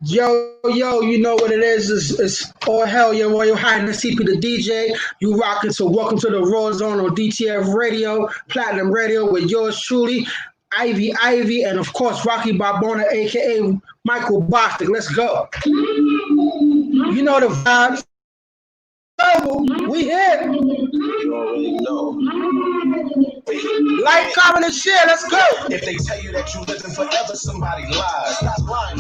Yo, you know what it is. It's all hell, your Royal Highness CP the DJ. You rocking, so welcome to the Rawrrzone on DTF Radio, Platinum Radio with yours truly, Ivy, and of course Rocky Barbona, aka Michael Bostic. Let's go. You know the vibes. Double, we here. You already know. Like, comment, and share. Let's go. If they tell you that you living forever, somebody lies.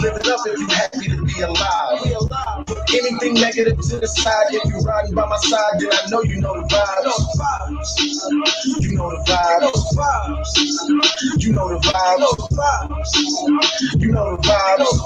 Live it up if you happy to be alive. Put anything negative to the side. If you riding by my side, then I know you know the vibes. You know the vibes. You know the vibes. You know the vibes.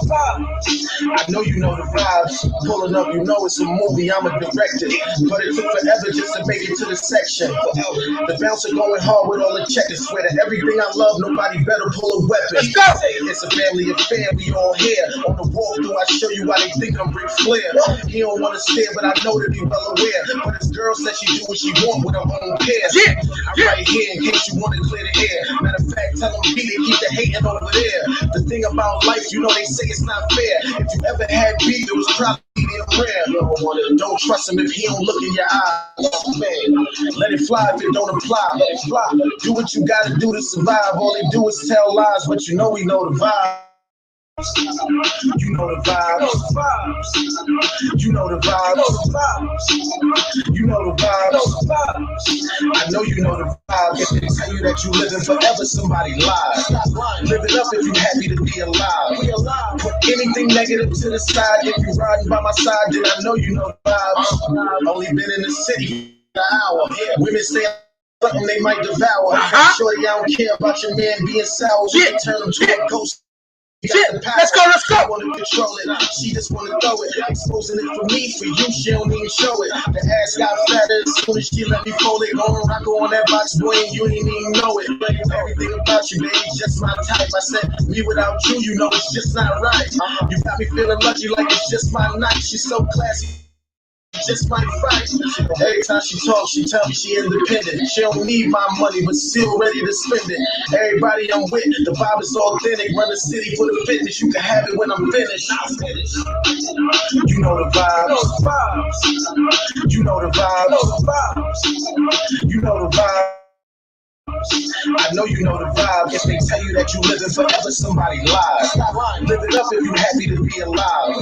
I know you know the vibes. Pulling up, you know it's a movie. I'm a director, but it took forever just to make it to the section. The bouncer going hard with all the checkers. Swear to everything I love, nobody better pull a weapon. Let's go. It's a family affair, we all here. On the walkthrough, I show you why they think I'm Ric Flair. He don't want to stare, but I know that he well aware. But his girl says she do what she want with her own care. I'm right here in case you want to clear the air. Matter of fact, tell them beat it, keep the hating over there. The thing about life, you know they say it's not fair. If you ever had beef, it was probably medium rare. Don't trust him if he don't look in your eyes. Man, let it fly if it don't apply. Let it fly. Do what you gotta do to survive. All they do is tell lies, but you know we know the vibe. You know the vibes. You know the vibes. You know the vibes. I know you know the vibes. If they tell you that you living forever, somebody lies. Live it up if you happy to be alive. Put anything negative to the side. If you riding by my side, then I know you know the vibes. Only been in the city an hour. Women say something they might devour. Shorty, I don't care about your man being sour. We can turn him to a ghost. Let's go. I want to control it. She just want to throw it. Exposing it for me, for you, she don't even show it. The ass got fatter as soon as she let me fold it. Going rock on that box, boy, and you didn't even know it. Everything about you, baby, just my type. I said, me without you, you know it's just not right. You got me feeling lucky like it's just my night. She's so classy. Just might fight. Every time she talks, she tell me she independent. She don't need my money, but still ready to spend it. Everybody I'm with, the vibe is authentic. Run the city for the fitness. You can have it when I'm finished. You know the vibes. You know the vibes. You know the vibes. I know you know the vibe. If they tell you that you living forever, somebody lies. Live it up if you happy to be alive.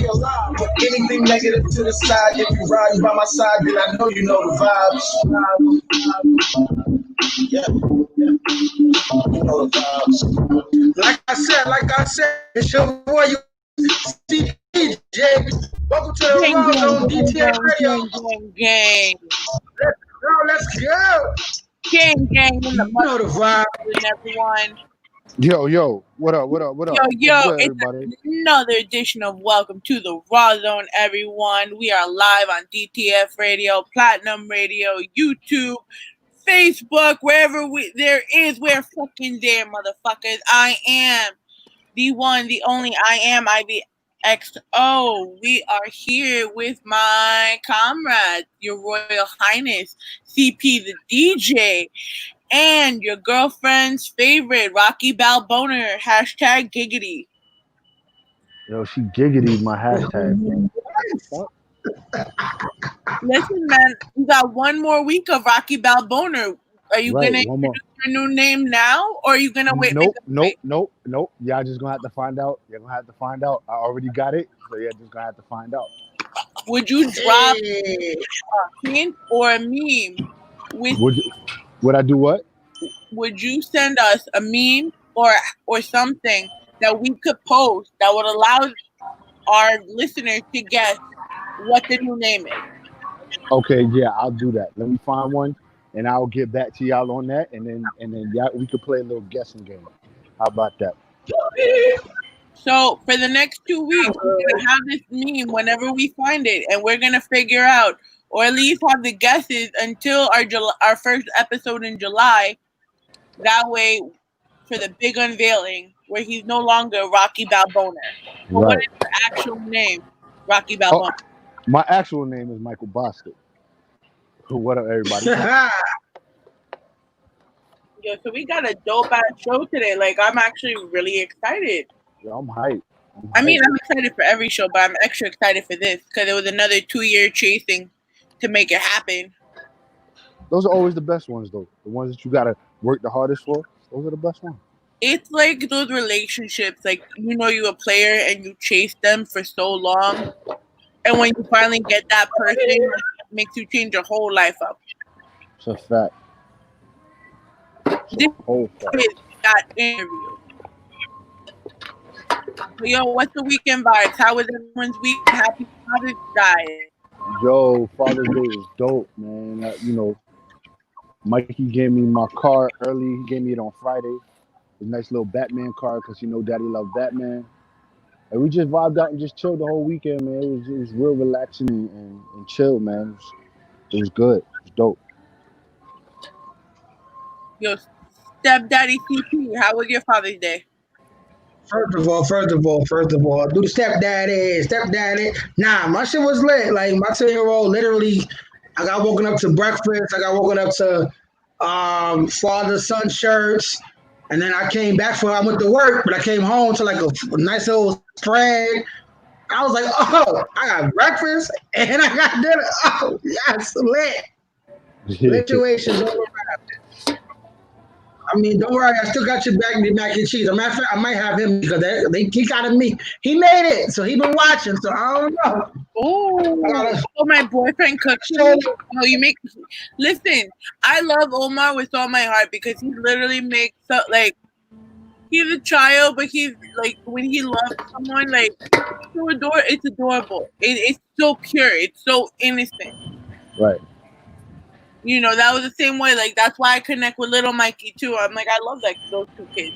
Put anything negative to the side. If you riding by my side, then I know you know the vibes. Yeah. You know the vibes. Like I said, it's your boy, DJ. Welcome to the Rawrrzone DTF Radio. Gang. Let's go. Gang in the You know the vibe. everyone. Yo, what up? Yo, What's good, it's everybody? another edition of Welcome to the Rawrrzone, everyone. We are live on DTF Radio, Platinum Radio, YouTube, Facebook, wherever there is, we're fucking there, motherfuckers. I am the one, the only, I am IVXO. We are here with my comrade, your Royal Highness, CP the DJ, and your girlfriend's favorite, Rocky Balboner, hashtag giggity. Yo, she giggity my hashtag. Listen, man, we got one more week of Rocky Balboner. Are you Right, going to one more. introduce your new name now, or are you going to wait? Nope. Y'all just gonna have to find out. You're gonna have to find out. I already got it, so you're just gonna have to find out. Would you drop a hint or a meme? Would I do what? Would you send us a meme or something that we could post that would allow our listeners to guess what the new name is? Okay, yeah, I'll do that. Let me find one, and I'll get back to y'all on that, and then yeah, we could play a little guessing game. How about that? So for the next 2 weeks, we're gonna have this meme whenever we find it, and we're gonna figure out, or at least have the guesses until our first episode in July. That way, for the big unveiling, where he's no longer Rocky Balboner. But Right. what is your actual name, Rocky Balboner? My actual name is Michael Bostic. What up, everybody? Yo, so we got a dope ass show today. Like, I'm actually really excited. Yo, I'm hyped. I mean, I'm excited for every show, but I'm extra excited for this because it was another 2-year chasing to make it happen. Those are always the best ones, though. The ones that you gotta work the hardest for. Those are the best ones. It's like those relationships, like you're a player and you chase them for so long, and when you finally get that person, it makes you change your whole life up. It's a fact. This is that interview. So, yo, what's the weekend vibes? How was everyone's week? Happy Father's Day. Yo, Father's Day is dope, man. Mikey gave me my car early. He gave me it on Friday. A nice little Batman car because Daddy loved Batman. And we just vibed out and just chilled the whole weekend, man. It was real relaxing and chill, man. It was good. It was dope. Yo, stepdaddy CP, how was your Father's Day? First of all, do the stepdaddy. Nah, my shit was lit. Like my 10-year-old, literally, I got woken up to breakfast. I got woken up to father son shirts, and then I came back I went to work, but I came home to like a nice little spread. I was like, oh, I got breakfast and I got dinner. Oh, yes, lit. Situations over. I mean, don't worry. I still got your mac and cheese. I might have him because he got me. He made it, so he been watching. So I don't know. Oh, my boyfriend cooks. Listen, I love Omar with all my heart because he literally makes he's a child, but he's like when he loves someone, like it's adorable. It's so pure. It's so innocent. Right. That was the same way. Like that's why I connect with little Mikey too. I'm like, I love those two kids.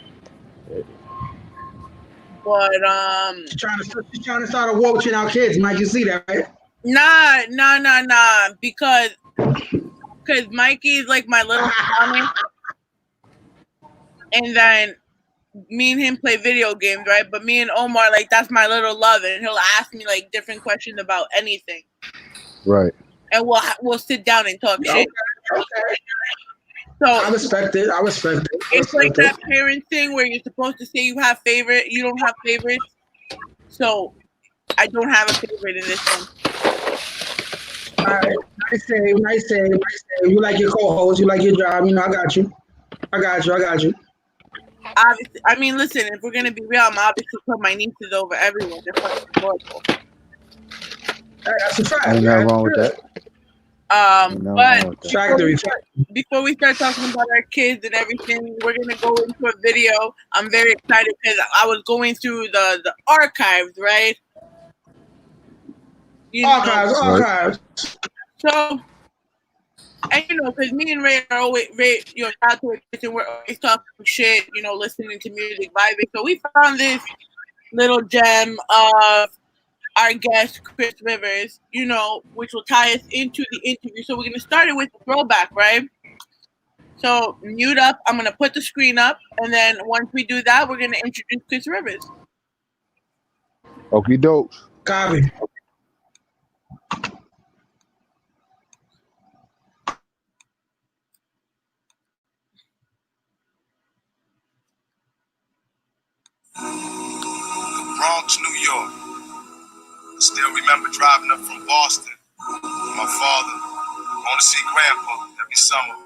But she's trying to start a war between our kids, Mike. You see that, right? Nah. Because Mikey is like my little son, and then me and him play video games, right? But me and Omar, like that's my little love, and he'll ask me like different questions about anything. Right. And we'll sit down and talk shit. Okay. So I respect it. It's like that parent thing where you're supposed to say you don't have favorites. So I don't have a favorite in this one. All right. Nice save. You like your co-host. You like your job. I got you. Obviously, I mean, listen, if we're going to be real, I'm obviously put my nieces over everyone. They're fucking adorable. That's a fact. Ain't nothing wrong with that. But before we start talking about our kids and everything, we're going to go into a video. I'm very excited because I was going through the archives, right? Archives. So, and because me and Ray are always, out to it, and we're always talking shit, listening to music, vibing. So we found this little gem of our guest, Chris Rivers, which will tie us into the interview. So we're going to start it with the throwback, right? So mute up. I'm going to put the screen up. And then once we do that, we're going to introduce Chris Rivers. Okie doke. Copy. Bronx, New York. Still remember driving up from Boston with my father, going to see Grandpa every summer.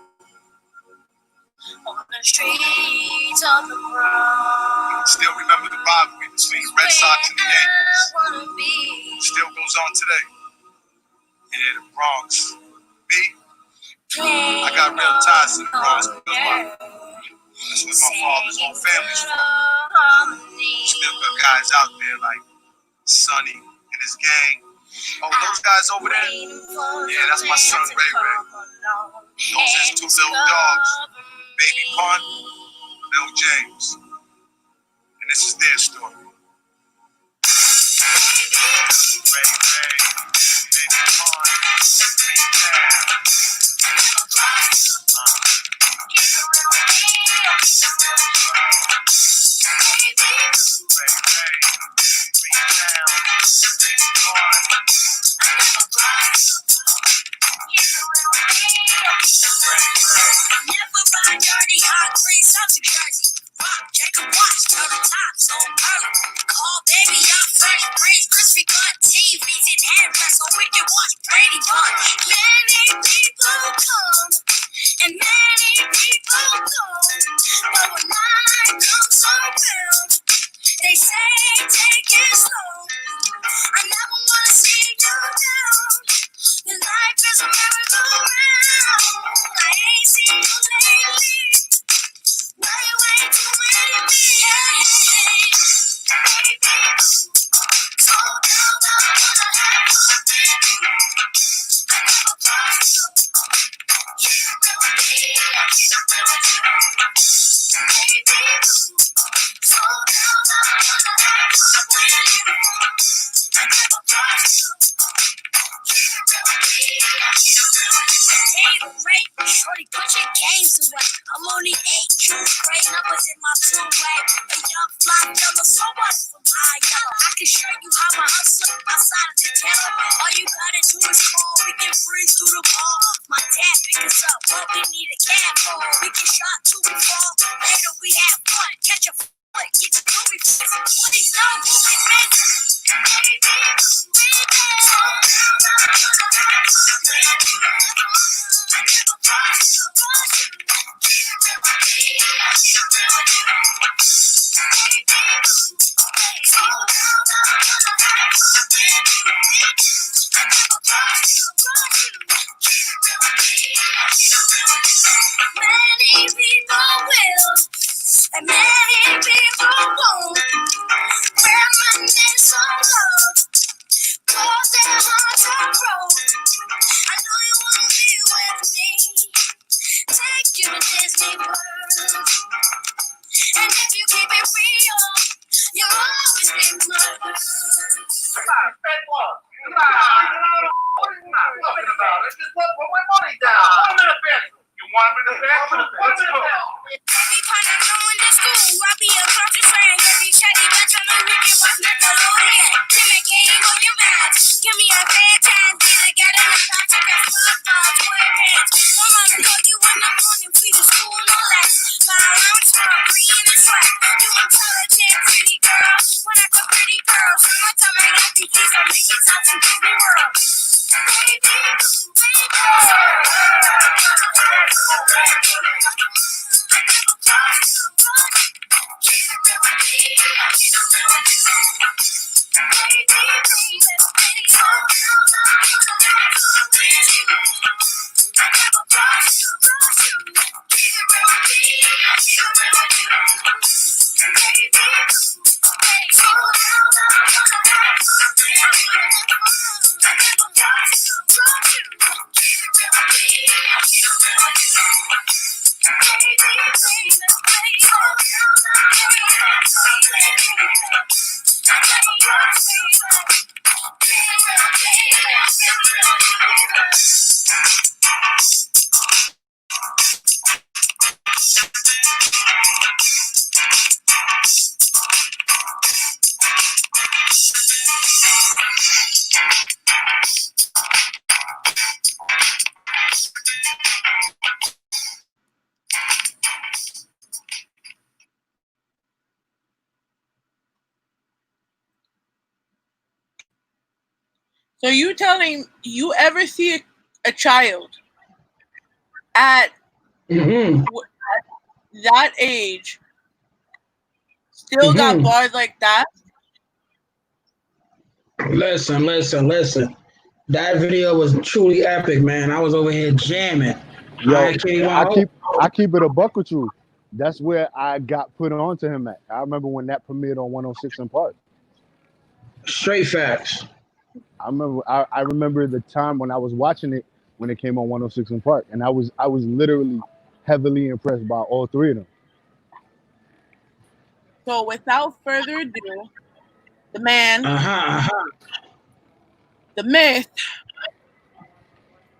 On the streets of the Bronx. Still remember the rivalry between Red Sox and the Yankees. Still goes on today. Yeah, the Bronx. I got real ties to the Bronx because that's where my father's whole family's from. Still got guys out there like Sonny and his gang. Oh, those guys over there? Yeah, that's my son Ray Ray. Those are his two little dogs, Baby Pun, Lil James. And this is their story. Ray Ray, Baby Pun, show you how I hustle outside of the town. All you gotta do is call, we can breeze through the wall. My dad pick us up, but we need a cab for. We can shot till we fall, later we have fun. Catch a foot, get your movie fix. Please don't movie fix. Many people will, and many people won't. Reminisce on love, cause their hearts are broke. I know you wanna be with me, take you to Disney World. And if you keep it real, you'll always be my girl. Every time I'm going to school, I'll be a close friend. Every shady bitch on me, we can watch Nickelodeon. Give me game on your match. Give me a bad time. Be the guy in the box. I got fucked wear pants. My mama call you in the morning, feed the school, no less. My allowance for a green and sweat. You intelligent, pretty girl. When I got pretty girls, summertime I got these keys. I'm making sounds in Disney World. Baby, So you telling you ever see a child at that age still got bars like that? Listen. That video was truly epic, man. I was over here jamming. Yo, I keep it a buck with you. That's where I got put onto him at. I remember when that premiered on 106 in Park. Straight facts. I remember the time when I was watching it when it came on 106 in Park, and I was literally heavily impressed by all three of them. So without further ado, the man, the myth,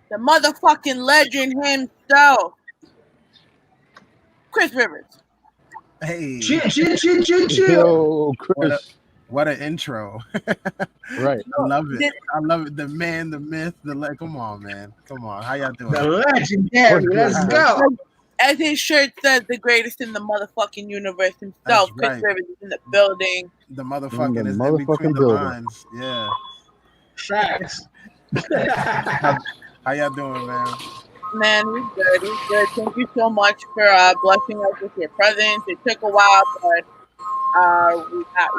the motherfucking legend himself, Chris Rivers. Hey. Yo, Chris. What an intro. Right. I love it. I love it. The man, the myth, come on, man. Come on. How y'all doing? The legendary. Let's go. As his shirt says, the greatest in the motherfucking universe himself. Chris Rivers is in the building. The motherfucking is in between the lines. Yeah. Facts. How y'all doing, man? Man, we're good. Thank you so much for blessing us with your presence. It took a while, but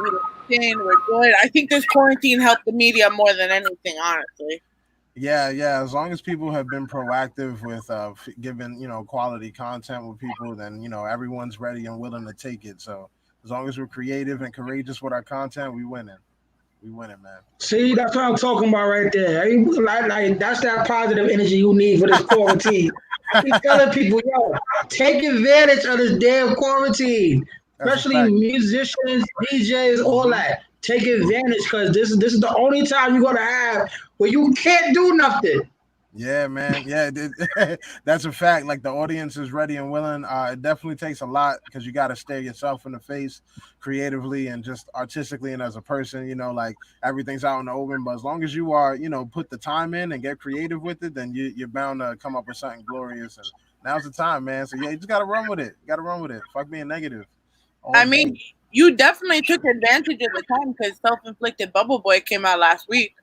we didn't. We're good. I think this quarantine helped the media more than anything, honestly. Yeah. As long as people have been proactive with giving, quality content with people, then everyone's ready and willing to take it. So as long as we're creative and courageous with our content, we winning. We winning, man. See, that's what I'm talking about right there. Like that's that positive energy you need for this quarantine. I keep telling people, yo, take advantage of this damn quarantine. Especially musicians, DJs, all that. Take advantage because this is the only time you're gonna have where you can't do nothing. Yeah, man. Yeah, that's a fact. Like the audience is ready and willing. It definitely takes a lot because you got to stare yourself in the face creatively and just artistically and as a person. Like everything's out in the open. But as long as you are, put the time in and get creative with it, then you're bound to come up with something glorious. And now's the time, man. So yeah, you just gotta run with it. You gotta run with it. Fuck being negative all I day. mean, you definitely took advantage of the time because Self-Inflicted Bubble Boy came out last week.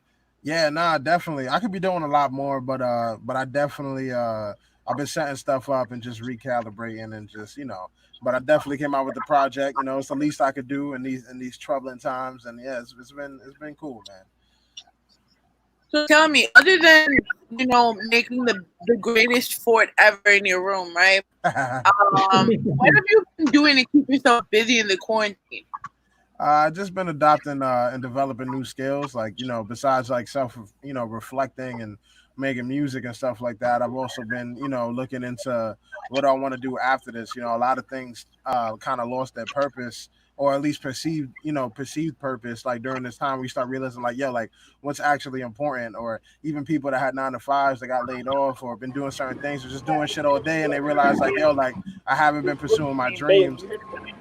Yeah, nah, definitely. I could be doing a lot more, but I definitely I've been setting stuff up and just recalibrating and just but I definitely came out with the project. It's the least I could do in these troubling times, and yeah, it's been cool, man. So tell me, other than making the greatest fort ever in your room, right? What have you been doing to keep yourself busy in the quarantine? I just been adopting and developing new skills, like besides like self, reflecting and making music and stuff like that. I've also been, looking into what I want to do after this. A lot of things kind of lost their purpose, or at least perceived purpose. Like during this time, we start realizing, like, yo, like what's actually important, or even people that had 9 to 5s that got laid off or been doing certain things or just doing shit all day, and they realize, like, yo, like I haven't been pursuing my dreams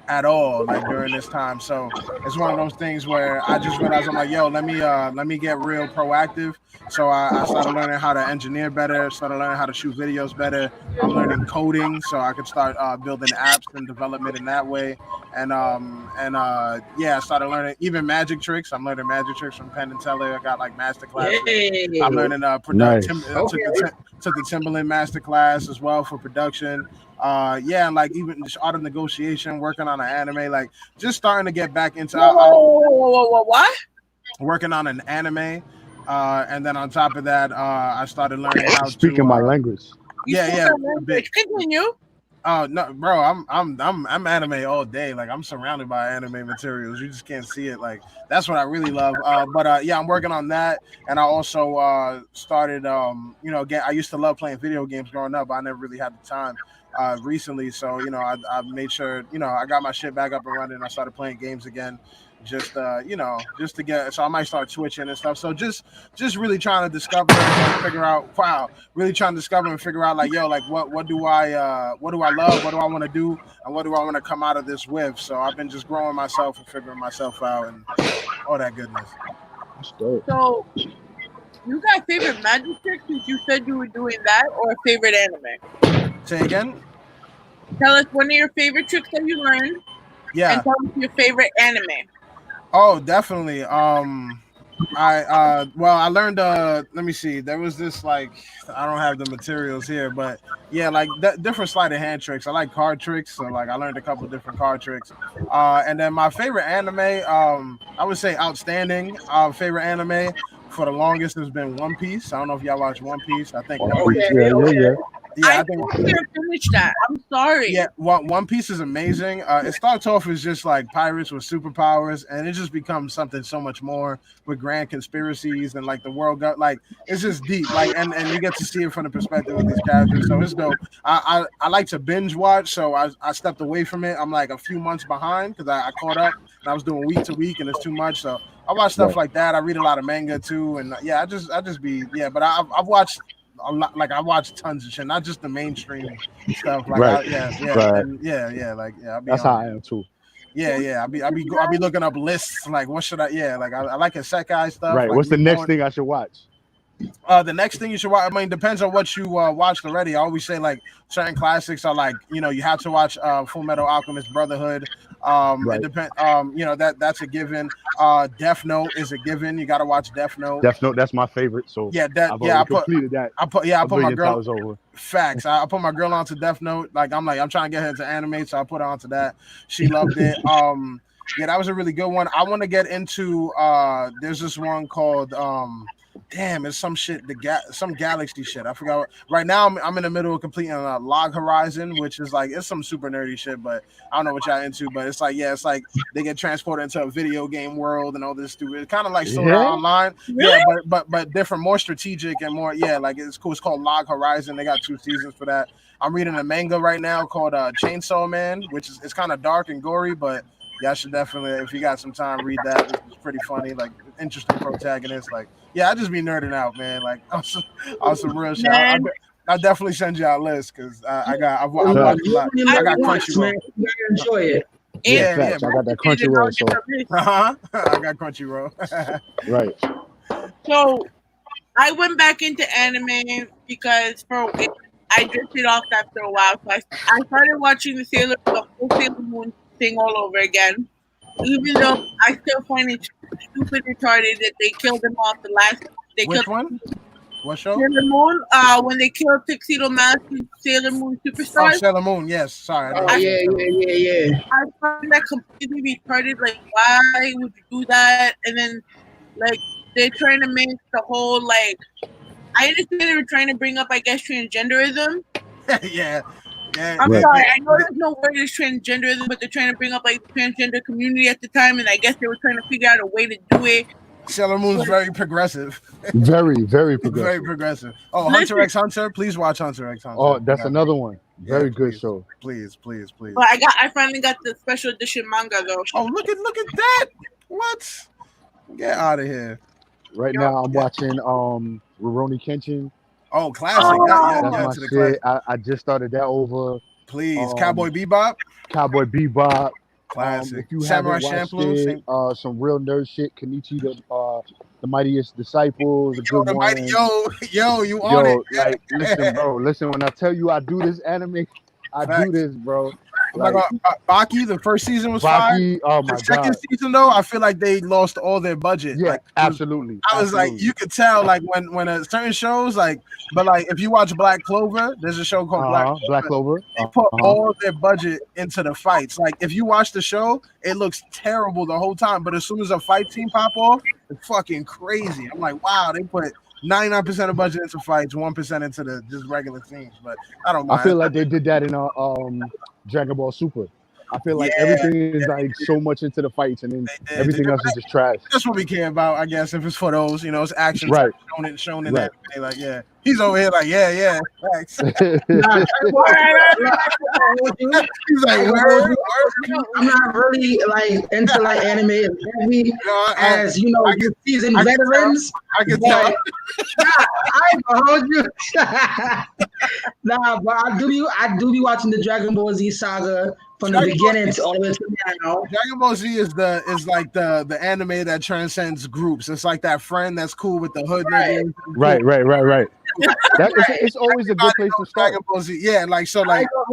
at all, like during this time. So it's one of those things where I just realized, I'm like, yo, let me get real proactive. So I started learning how to engineer better, started learning how to shoot videos better. I'm learning coding so I could start building apps and development in that way. And yeah, I started learning even magic tricks. I'm learning magic tricks from Penn and Teller. I got like master classes. I'm learning Nice. took the Timberland master class as well for production. Yeah, and like even just art of negotiation, working on an anime, like just starting to get back into What? working on an anime. And then on top of that, I started learning how Speaking to my language. yeah, a bit. Continue. Oh no, bro, I'm anime all day. Like I'm surrounded by anime materials. You just can't see it. Like that's what I really love. But yeah, I'm working on that, and I also started. Again, I used to love playing video games growing up. But I never really had the time recently. So I made sure I got my shit back up and running. I started playing games again. Just to get. So I might start twitching and stuff. So just really trying to discover and figure out. Wow, really trying to discover and figure out, like, yo, like what do I love, what do I want to do, and what do I want to come out of this with. So I've been just growing myself and figuring myself out and all that goodness. That's dope. So you got favorite magic tricks since you said you were doing that, or a favorite anime? Say again. Tell us one of your favorite tricks that you learned, Yeah. and tell us your favorite anime. Oh, definitely. I learned let me see. There was this, like, I don't have the materials here, but yeah, like different sleight of hand tricks. I like card tricks, so like I learned a couple different card tricks. And then my favorite anime, I would say outstanding. Favorite anime for the longest has been One Piece. I don't know if y'all watch One Piece. I think One Piece. Yeah. I think I can't finish that. I'm sorry. Yeah, One Piece is amazing. It starts off as just like pirates with superpowers, and it just becomes something so much more with grand conspiracies and like the world got like it's just deep. Like and you get to see it from the perspective of these characters, so it's dope. I like to binge watch, so I stepped away from it. I'm like a few months behind because I caught up and I was doing week to week, and it's too much. So I watch stuff like that. I read a lot of manga too, and yeah, I just be but I've watched a lot. Like I watch tons of shit, not just the mainstream stuff. Like Right. That's how I am too. I be looking up lists. Like what should I? Yeah, like I like isekai stuff. Right. Like, What's the next thing I should watch? The next thing you should watch, I mean, depends on what you watched already. I always say like certain classics are like, you have to watch Full Metal Alchemist Brotherhood. Right. It depends. That's a given. Death Note is a given. You got to watch Death Note. Death Note, that's my favorite. So Yeah, I completed that. I put my girl. Over. Facts. I put my girl onto Death Note. Like I'm trying to get her into anime, so I put her onto that. She loved it. Yeah, that was a really good one. I want to get into. There's this one called. Damn, it's some shit. Some galaxy shit. I forgot. Right now, I'm in the middle of completing Log Horizon, which is like it's some super nerdy shit, but I don't know what y'all into. But it's like it's like they get transported into a video game world and all this stupid. It's kind of like Sword Art Online, Really? yeah, but different, more strategic and more like it's cool. It's called Log Horizon. They got 2 seasons for that. I'm reading a manga right now called Chainsaw Man, which is it's kind of dark and gory, but Y'all should definitely, if you got some time, read that. It's pretty funny, like interesting protagonist. Like, yeah, I just be nerding out, man. Like, on some real shit. Man. I'll definitely send y'all a list because I've watched a lot. You I got watch, man. Crunchyroll. You gotta enjoy it. Yeah, facts. I got that Crunchyroll, so I got Crunchyroll. right. So I went back into anime because I drifted off after a while. So I started watching the whole Sailor Moon thing all over again. Even though I still find it stupid retarded that they killed him off the last. Which one? What show? Sailor Moon. When they killed Tuxedo Mask and Sailor Moon Superstar. Oh, Sailor Moon. Yes. Sorry. Yeah. I find that completely retarded. Like, why would you do that? And then, like, they're trying to make the whole like. I understand they were trying to bring up, I guess, transgenderism. yeah. I'm sorry. I know there's no word is transgenderism, but they're trying to bring up like the transgender community at the time, and I guess they were trying to figure out a way to do it. Sailor Moon's very progressive. Very, very progressive. Very progressive. Oh, Hunter x Hunter. Please watch Hunter x Hunter. Oh, that's another one. Very good please, show. Please. But I finally got the special edition manga though. Oh, look at that. What? Get out of here. Right now, I'm watching Rurouni Kenshin. Oh, classic. That's my shit. I just started that over. Please, Cowboy Bebop. Classic. If you Samurai haven't watched it, some real nerd shit. Kenichi, the Mightiest Disciples, a good one. You on it? Like, listen, bro. Listen, when I tell you I do this anime, I do this, bro. Like, Baki, the first season was fire. Oh my the second season though, I feel like they lost all their budget. Yeah, like, absolutely. I was like, you could tell, like when a certain shows, like, but like if you watch Black Clover, there's a show called Black Clover. They put all their budget into the fights. Like if you watch the show, it looks terrible the whole time, but as soon as a fight team pop off, it's fucking crazy. I'm like, wow, they put 99% of budget into fights, 1% into the just regular scenes. But I don't mind. I feel like they did that in Dragon Ball Super. I feel like everything is like so much into the fights, and then everything else is just trash. That's what we care about, I guess. If it's for those, it's action, right? Shown in that, like, he's over here, like, thanks. He's like, I'm not really like into like anime and heavy, as you know, you seasoned veterans. I can tell. I ain't gonna hold you. Nah, but I do be watching the Dragon Ball Z saga from the beginning to all the way to now. Dragon Ball Z is like the anime that transcends groups. It's like that friend that's cool with the hood. Right. It's always a good place to start. Dragon Ball Z, yeah, like so, like I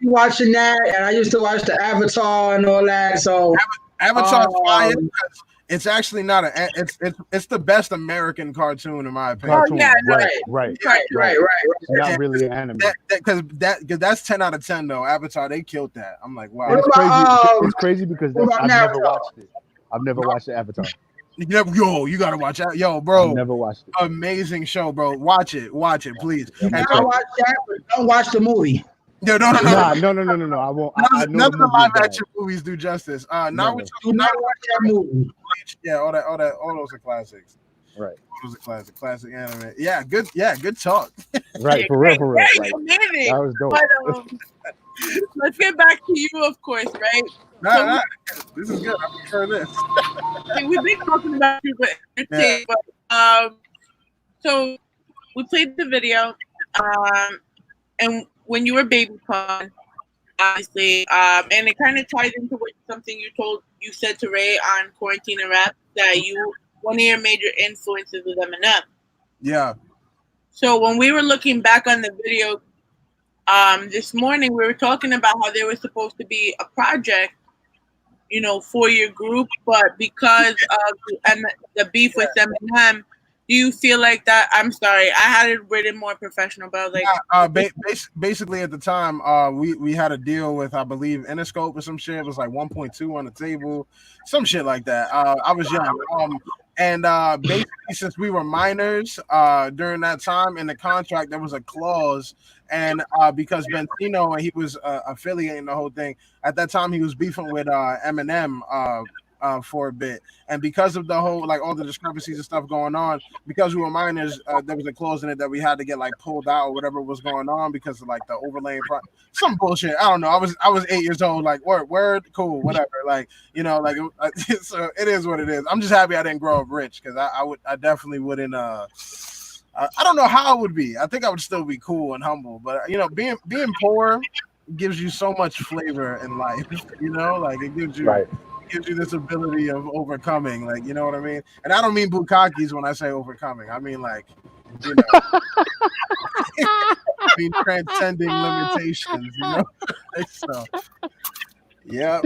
be watching that, and I used to watch the Avatar and all that. So Avatar's fire. It's actually not it's the best American cartoon in my opinion. Right. Not really an anime. Because that's 10 out of 10 though. Avatar, they killed that. I'm like, wow. It's crazy because I've never watched it. I've never watched the Avatar. You gotta watch that. Yo, bro. I've never watched it. Amazing show, bro. Watch it, please. And I watch that, but don't watch the movie. No. No. I won't. None of the live action movies do justice. Naruto, do not watch that movie. Yeah, all those are classics. Right. Those are classic anime. Yeah, good talk. Right, for real. Like, amazing. That was dope. But, let's get back to you, of course, right? Nah, this is good. I prefer this. We've been talking about you, but so we played the video, and when you were baby Pun, obviously, and it kind of ties into something you said to Ray on Quarantine and Rap, that one of your major influences was Eminem. Yeah. So when we were looking back on the video this morning, we were talking about how there was supposed to be a project, for your group, but because of the beef with Eminem, do you feel like that? I'm sorry, I had it written more professional, but I was like, basically at the time, we had a deal with, I believe, Interscope or some shit. It was like 1.2 on the table, some shit like that. I was young, and basically since we were minors during that time in the contract, there was a clause, and because Benzino and he was affiliating the whole thing at that time, he was beefing with Eminem. for a bit, and because of the whole like all the discrepancies and stuff going on, because we were minors, there was a clause in it that we had to get like pulled out or whatever was going on because of like the overlaying some bullshit. I don't know. I was 8 years old. Like word, cool, whatever. Like like so it is what it is. I'm just happy I didn't grow up rich because I definitely wouldn't. I don't know how it would be. I think I would still be cool and humble, but being poor gives you so much flavor in life. Like it gives you. Right. Gives you this ability of overcoming, like you know what I mean. And I don't mean bukakis when I say overcoming. I mean like, I mean transcending limitations. So, yeah.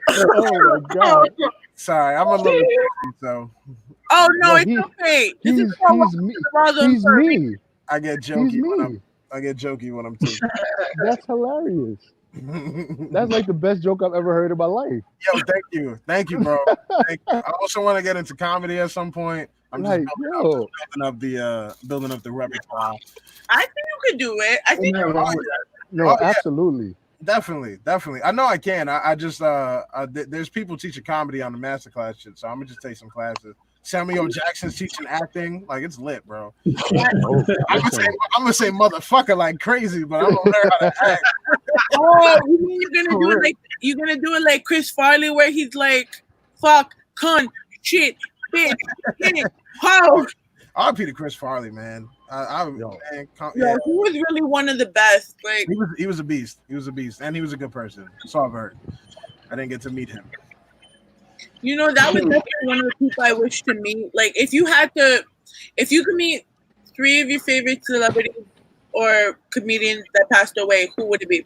Oh my God. Sorry, I'm a little crazy, so. Oh no, No, it's okay. This He's is what me. Rawrrzone He's for. me. I get He's jokey me. when I'm taking. That's hilarious. That's like the best joke I've ever heard in my life. Yo, thank you, bro. Thank you. I also want to get into comedy at some point. I'm just building up the repertoire. I think you could do it. I think No, absolutely. Definitely. I know I can. I just there's people teaching comedy on the masterclass shit, so I'm gonna just take some classes. Samuel Jackson's teaching acting, like it's lit, bro. I'm gonna say motherfucker like crazy, but I'm gonna learn how to act. Oh, you mean you're gonna do it like Chris Farley, where he's like, fuck, cunt, shit, bitch, how? I'll be the Chris Farley, man. He was really one of the best. Like he was a beast. He was a beast, and he was a good person. So I've heard. I didn't get to meet him. That was definitely one of the people I wish to meet. Like, if you could meet 3 of your favorite celebrities or comedians that passed away, who would it be?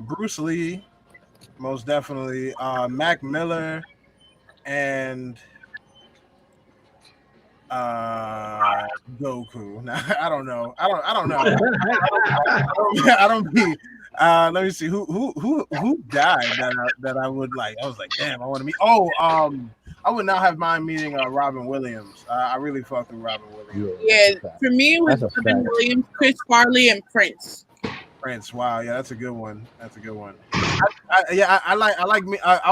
Bruce Lee, most definitely. Mac Miller, and Goku. Now, I don't know. I don't be. Let me see who died that I would like. I was like, damn, I want to meet. I would not have mind meeting Robin Williams. I really fucked with Robin Williams. Yeah, for me it was Robin Williams, Chris Farley, and Prince. Wow, yeah, that's a good one. I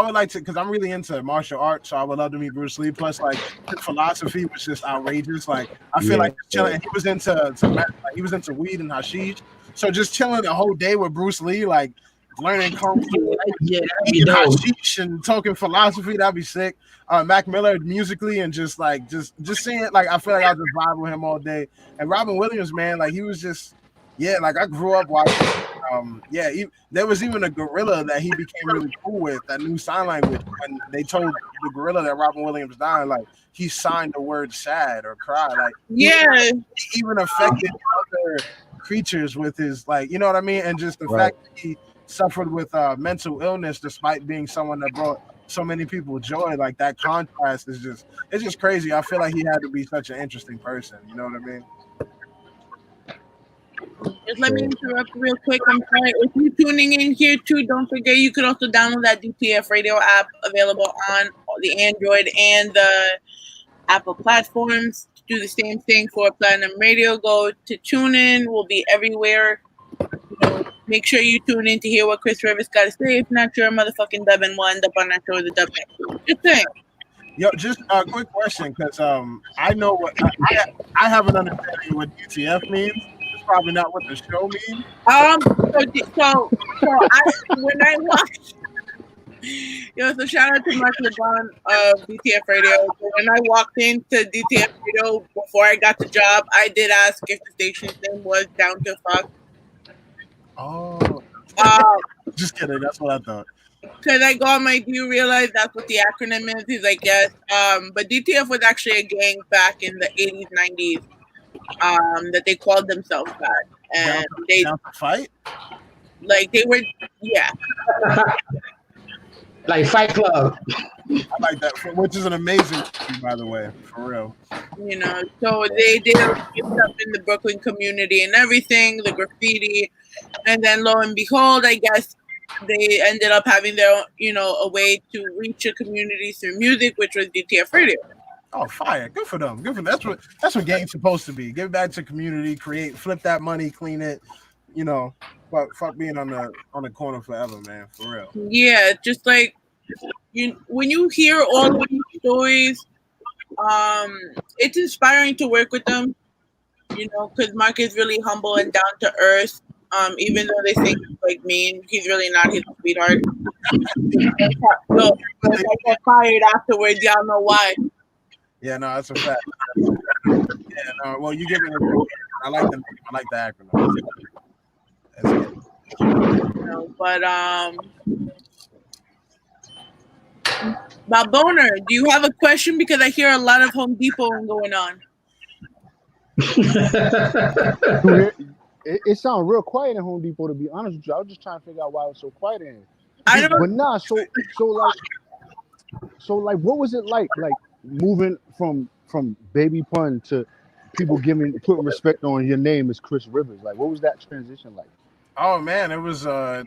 would like to, because I'm really into martial arts, so I would love to meet Bruce Lee. Plus, like, his philosophy was just outrageous. Like, I feel like chilling. He was into weed and hashish. So just chilling the whole day with Bruce Lee, like learning kung fu, eating hashish and talking philosophy, that'd be sick. Mac Miller musically and just seeing, like, I feel like I'll just vibe with him all day. And Robin Williams, man, like he was just, like I grew up watching. There was even a gorilla that he became really cool with, that knew sign language. When they told the gorilla that Robin Williams died, like he signed the word sad or cry, like he even affected other creatures with his, like, you know what I mean? And just the fact that he suffered with mental illness despite being someone that brought so many people joy, like that contrast is just crazy. I feel like he had to be such an interesting person, you know what I mean? Just let me interrupt real quick. I'm sorry. If you're tuning in here too, don't forget you could also download that DTF Radio app, available on the Android and the Apple platforms. Do the same thing for Platinum Radio. Go to TuneIn. We'll be everywhere. Make sure you tune in to hear what Chris Rivers got to say. If not, you're a motherfucking dub and will end up on that show with the dub next week. Just saying. Yo, just a quick question, because I know what I have an understanding of what DTF means. It's probably not what the show means. So when I watched. So shout out to Mark LeBron of DTF Radio. So when I walked into DTF Radio before I got the job, I did ask if the station's name was Down to Fuck. Oh, just kidding. That's what I thought. Because I go on my, do you realize that's what the acronym is? He's like, yes. But DTF was actually a gang back in the 80s, 90s, that they called themselves that. And down to fight? Like they were, yeah. Like Fight Club. I like that, which is an amazing movie, by the way, for real. So they did stuff in the Brooklyn community and everything, the graffiti, and then lo and behold, I guess they ended up having their own, a way to reach a community through music, which was DTF Radio. Oh, fire! Good for them. Good for them. That's what gang's supposed to be. Give back to community, flip that money, clean it. Fuck being on the corner forever, man. For real. Yeah, just like when you hear all of these stories, it's inspiring to work with them. Because Mark is really humble and down to earth. Even though they say he's like mean, he's really not. He's a sweetheart. So if I get fired afterwards, y'all know why. Yeah, no, that's a fact. Yeah, no, well, you give it a. I like the acronym. That's good. But Bob Boner, do you have a question? Because I hear a lot of Home Depot going on. It sounds real quiet in Home Depot, to be honest with you. I was just trying to figure out why it was so quiet in here. I don't. But nah, so like, what was it like moving from Baby Pun to people putting respect on your name as Chris Rivers? Like, what was that transition like? Oh man, it was this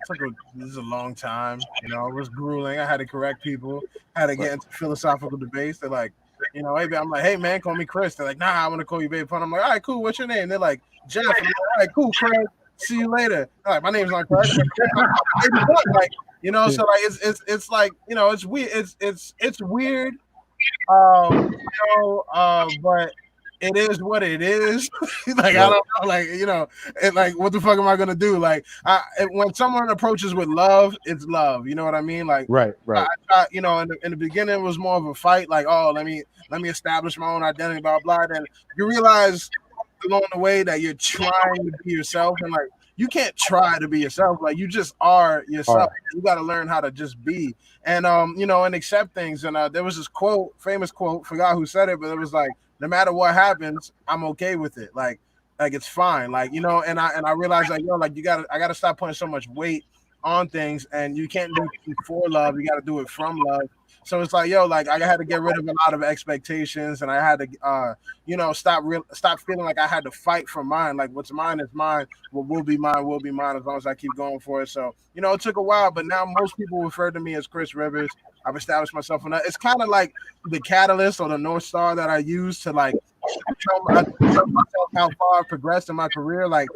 is a long time. It was grueling. I had to correct people. I had to get into philosophical debates. They're like, hey, I'm like, hey man, call me Chris. They're like, nah, I want to call you Baby Pun. I'm like, all right, cool. What's your name? They're like, Jeff. I'm like, all right, cool, Craig. See you later. All right, my name's not Craig. Like, so like it's like, it's weird. It's weird. But it is what it is. Like, I don't know, like, like, what the fuck am I gonna do? Like, when someone approaches with love, it's love. You know what I mean? Like, right. In the beginning, it was more of a fight. Like, oh, let me establish my own identity, blah blah. Then you realize along the way that you're trying to be yourself, and like, you can't try to be yourself. Like, you just are yourself. You got to learn how to just be, and and accept things. And there was this famous quote, forgot who said it, but it was like, no matter what happens, I'm okay with it. Like it's fine. Like, and I realized, like, like, I gotta stop putting so much weight on things, and you can't do it for love. You got to do it from love. So it's like, like, I had to get rid of a lot of expectations, and I had to, stop feeling like I had to fight for mine. Like, what's mine is mine. What will be mine will be mine as long as I keep going for it. So, it took a while, but now most people refer to me as Chris Rivers. I've established myself on that. It's kind of like the catalyst or the North Star that I use to, like, show myself how far I've progressed in my career. Like,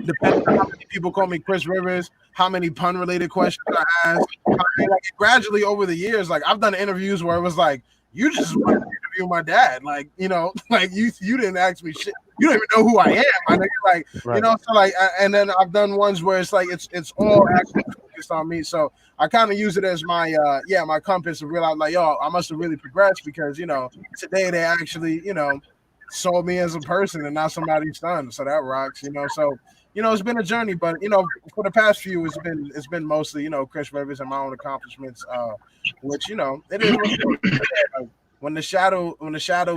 depending on how many people call me Chris Rivers, how many pun-related questions I ask. Like, gradually over the years, like, I've done interviews where it was like, you just wanted to interview my dad. Like, like, you didn't ask me shit. You don't even know who I am. I nigga. Like, right. So like, and then I've done ones where it's like, it's all actually focused on me. So I kind of use it as my, my compass to realize, like, yo, I must have really progressed because, today they actually, saw me as a person and not somebody's son. So that rocks, So, it's been a journey, but for the past few, it's been mostly, Chris Rivers and my own accomplishments, which, it is. When the shadow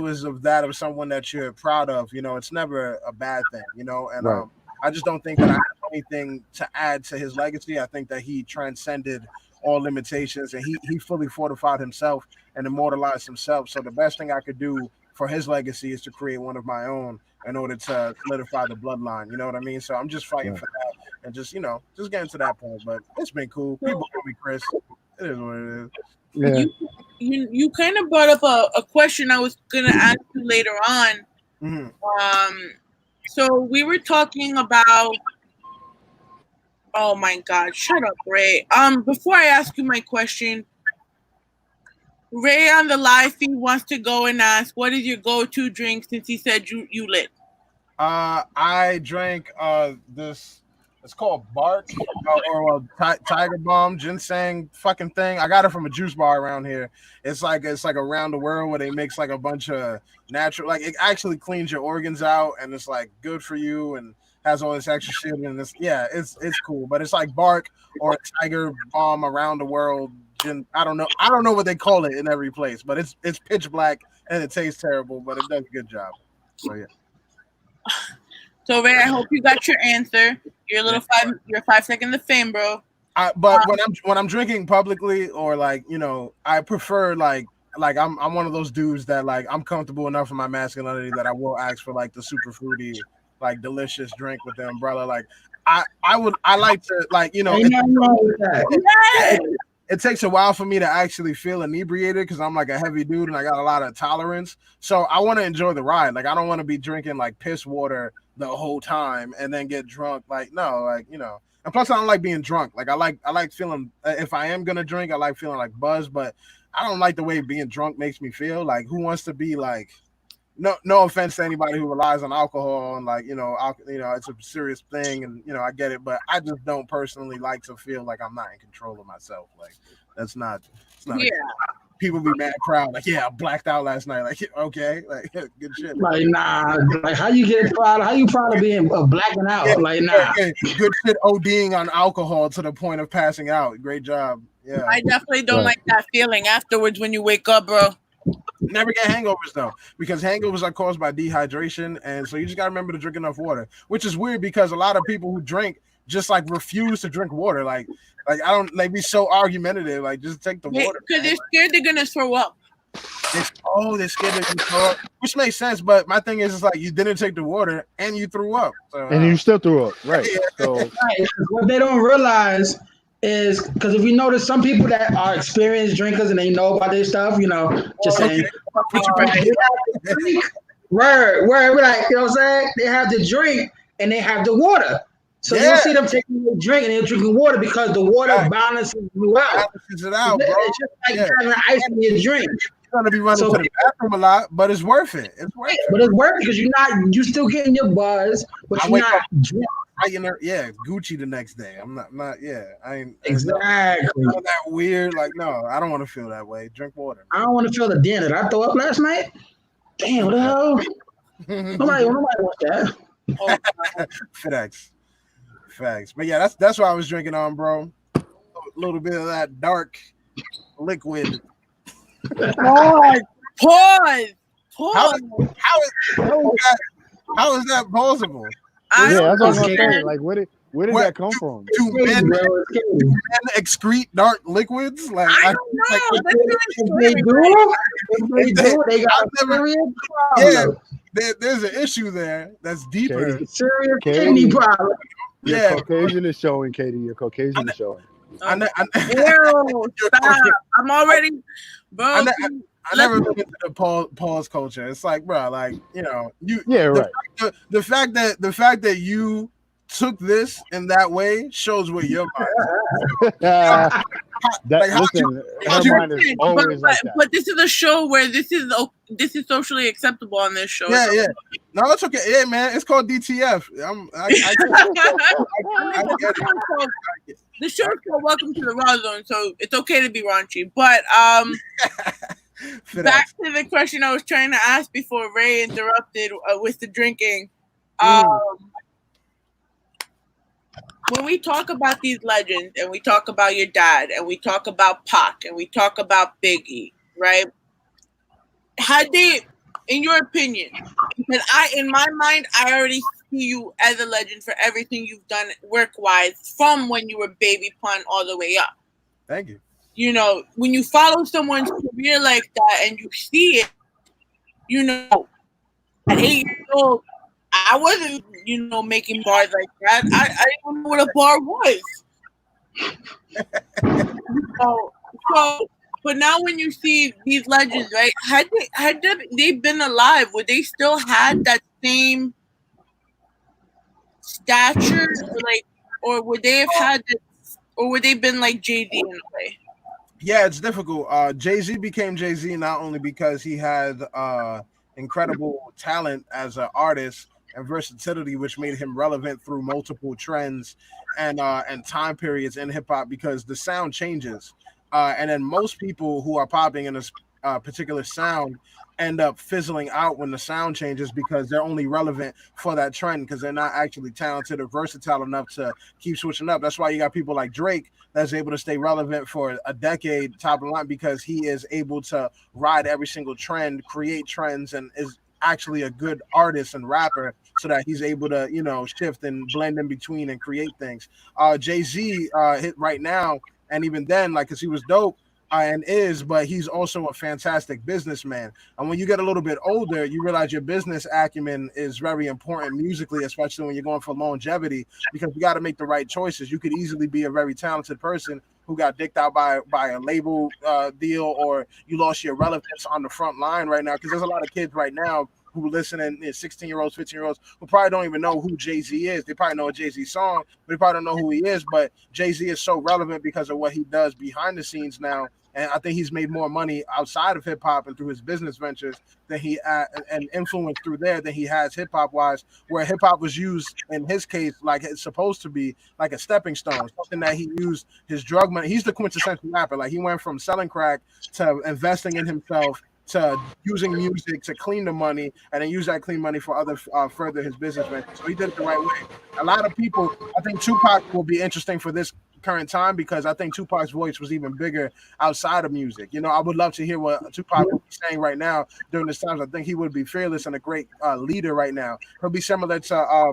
is of that of someone that you're proud of, it's never a bad thing, and right. I just don't think that I have anything to add to his legacy. I think that he transcended all limitations, and he fully fortified himself and immortalized himself. So the best thing I could do for his legacy is to create one of my own in order to solidify the bloodline. You know what I mean? So I'm just fighting for that and just getting to that point. But it's been cool. People call me Chris. It is what it is. Yeah. You kind of brought up a question I was gonna ask you later on. Mm-hmm. So we were talking about. Oh my God! Shut up, Ray. Before I ask you my question, Ray on the live feed wants to go and ask, what is your go-to drink since he said you lit? I drank this. It's called Bark or Tiger Balm ginseng fucking thing. I got it from a juice bar around here. It's like around the world where they mix like a bunch of natural, like it actually cleans your organs out and it's like good for you and has all this extra shit and it's cool. But it's like Bark or Tiger Balm around the world. I don't know what they call it in every place, but it's pitch black and it tastes terrible, but it does a good job. So yeah. So Ray, I hope you got your answer. Your 5 seconds of fame, bro. But when I'm drinking publicly or like, I prefer like I'm one of those dudes that like I'm comfortable enough in my masculinity that I will ask for like the super fruity, like delicious drink with the umbrella. Like I like to like, it takes a while for me to actually feel inebriated because I'm like a heavy dude and I got a lot of tolerance. So I want to enjoy the ride. Like I don't want to be drinking like piss water the whole time and then get drunk. Like, no, like, And plus, I don't like being drunk. Like I like feeling. If I am gonna drink, I like feeling like buzz. But I don't like the way being drunk makes me feel. Like who wants to be like? No offense to anybody who relies on alcohol and like it's a serious thing and I get it, but I just don't personally like to feel like I'm not in control of myself. Like that's not. It's not. Yeah. People be mad proud like I blacked out last night. Like okay, like good shit. Like nah, like how you get proud? How you proud of being blacking out? Yeah, like nah, good shit. ODing on alcohol to the point of passing out. Great job. Yeah, I definitely don't like that feeling afterwards when you wake up, bro. Never get hangovers though, because hangovers are caused by dehydration, and so you just gotta remember to drink enough water. Which is weird because a lot of people who drink just like refuse to drink water. Like I don't like be so argumentative. Like just take the water because they're scared they're gonna throw up. They're scared they're gonna throw up, which makes sense. But my thing is like you didn't take the water and you threw up, so, and you still threw up, right? So what they don't realize is because if you notice some people that are experienced drinkers and they know about this stuff, just saying, word, we're like, you know what I'm saying? They have the drink and they have the water. So you'll see them taking a drink and they're drinking water because the water balances you out. Balances it out, bro. It's just like having ice in your drink. You're gonna be running to the bathroom a lot, but it's worth it. It's worth it. But it's worth it because you're still getting your buzz, but you're not drunk. Right in there, Gucci the next day. I'm not. I ain't exactly that weird. Like, no, I don't want to feel that way. Drink water. I don't want to feel the din. Did I throw up last night? Damn, what the hell? nobody wants that. Facts. But yeah, that's what I was drinking on, bro. A little bit of that dark liquid. Pause. How is that possible? That's what I'm saying. Like, where did that come from? Do men excrete dark liquids? Like I don't know. They do. They got a serious problem. Yeah, there's an issue there that's deeper. Serious kidney problem. Your Caucasian is showing, Katie. Your Caucasian is showing. Ew, stop. I'm already, bro. I never looked into the pause culture. It's like, bro, like the fact that you took this in that way shows where your mind is. Her mind is always like that. But this is a show where this is socially acceptable on this show. Yeah. No, it's okay. Yeah, man, it's called DTF. I get it. The show is called Welcome to the Rawrrzone, so it's okay to be raunchy. But back to the question I was trying to ask before Ray interrupted with the drinking. When we talk about these legends and we talk about your dad and we talk about Pac and we talk about Biggie, right? Had they, in your opinion, because in my mind, I already see you as a legend for everything you've done work-wise from when you were Baby Pun all the way up. Thank you. When you follow someone's career like that and you see it, at 8 years old, I wasn't, making bars like that. I didn't even know what a bar was. But now when you see these legends, right? Had they been alive, would they still had that same stature, or would they have had this, or would they been like Jay-Z in a way? Yeah, it's difficult. Jay-Z became Jay-Z not only because he had incredible talent as an artist and versatility, which made him relevant through multiple trends and time periods in hip hop, because the sound changes, and then most people who are popping in a particular sound end up fizzling out when the sound changes because they're only relevant for that trend because they're not actually talented or versatile enough to keep switching up. That's why you got people like Drake that's able to stay relevant for a decade top of the line, because he is able to ride every single trend, create trends, and is actually a good artist and rapper, so that he's able to, shift and blend in between and create things. Jay-Z hit right now, and even then, because he was dope and is, but he's also a fantastic businessman. And when you get a little bit older, you realize your business acumen is very important musically, especially when you're going for longevity, because you got to make the right choices. You could easily be a very talented person who got dicked out by a label deal, or you lost your relevance on the front line right now, because there's a lot of kids right now who listen, and 16-year-olds, 15-year-olds who probably don't even know who Jay-Z is. They probably know a Jay-Z song, but they probably don't know who he is. But Jay-Z is so relevant because of what he does behind the scenes now. And I think he's made more money outside of hip hop and through his business ventures than he and influence through there than he has hip hop wise. Where hip hop was used in his case like it's supposed to be, like a stepping stone, something that he used his drug money. He's the quintessential rapper. Like he went from selling crack to investing in himself to using music to clean the money and then use that clean money for other further his business ventures. So he did it the right way. A lot of people, I think Tupac will be interesting for this current time because I think Tupac's voice was even bigger outside of music. You know, I would love to hear what Tupac would be saying right now during this time. I think he would be fearless and a great leader right now. He'll be similar to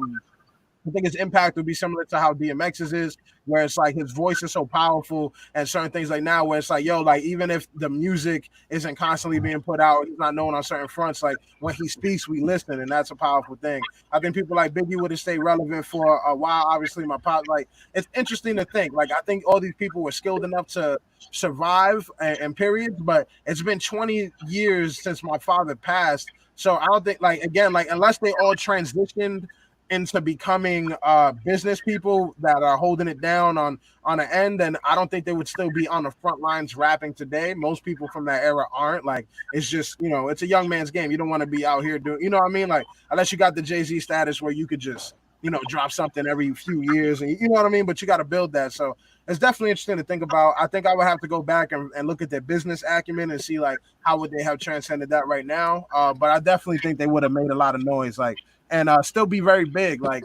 I think his impact would be similar to how DMX's is, where it's like his voice is so powerful and certain things like now where it's like, yo, like even if the music isn't constantly being put out, he's not known on certain fronts, like when he speaks, we listen, and that's a powerful thing. I think people like Biggie would have stayed relevant for a while. Obviously, my pop, like it's interesting to think. Like I think all these people were skilled enough to survive and periods, but it's been 20 years since my father passed. So I don't think like again, like unless they all transitioned into becoming business people that are holding it down on an end, and I don't think they would still be on the front lines rapping today. Most people from that era aren't. Like it's just, you know, it's a young man's game. You don't want to be out here doing, you know what I mean? Like unless you got the Jay-Z status where you could just, you know, drop something every few years and you know what I mean? But you got to build that. So it's definitely interesting to think about. I think I would have to go back and look at their business acumen and see like how would they have transcended that right now. But I definitely think they would have made a lot of noise. Like, and still be very big. Like,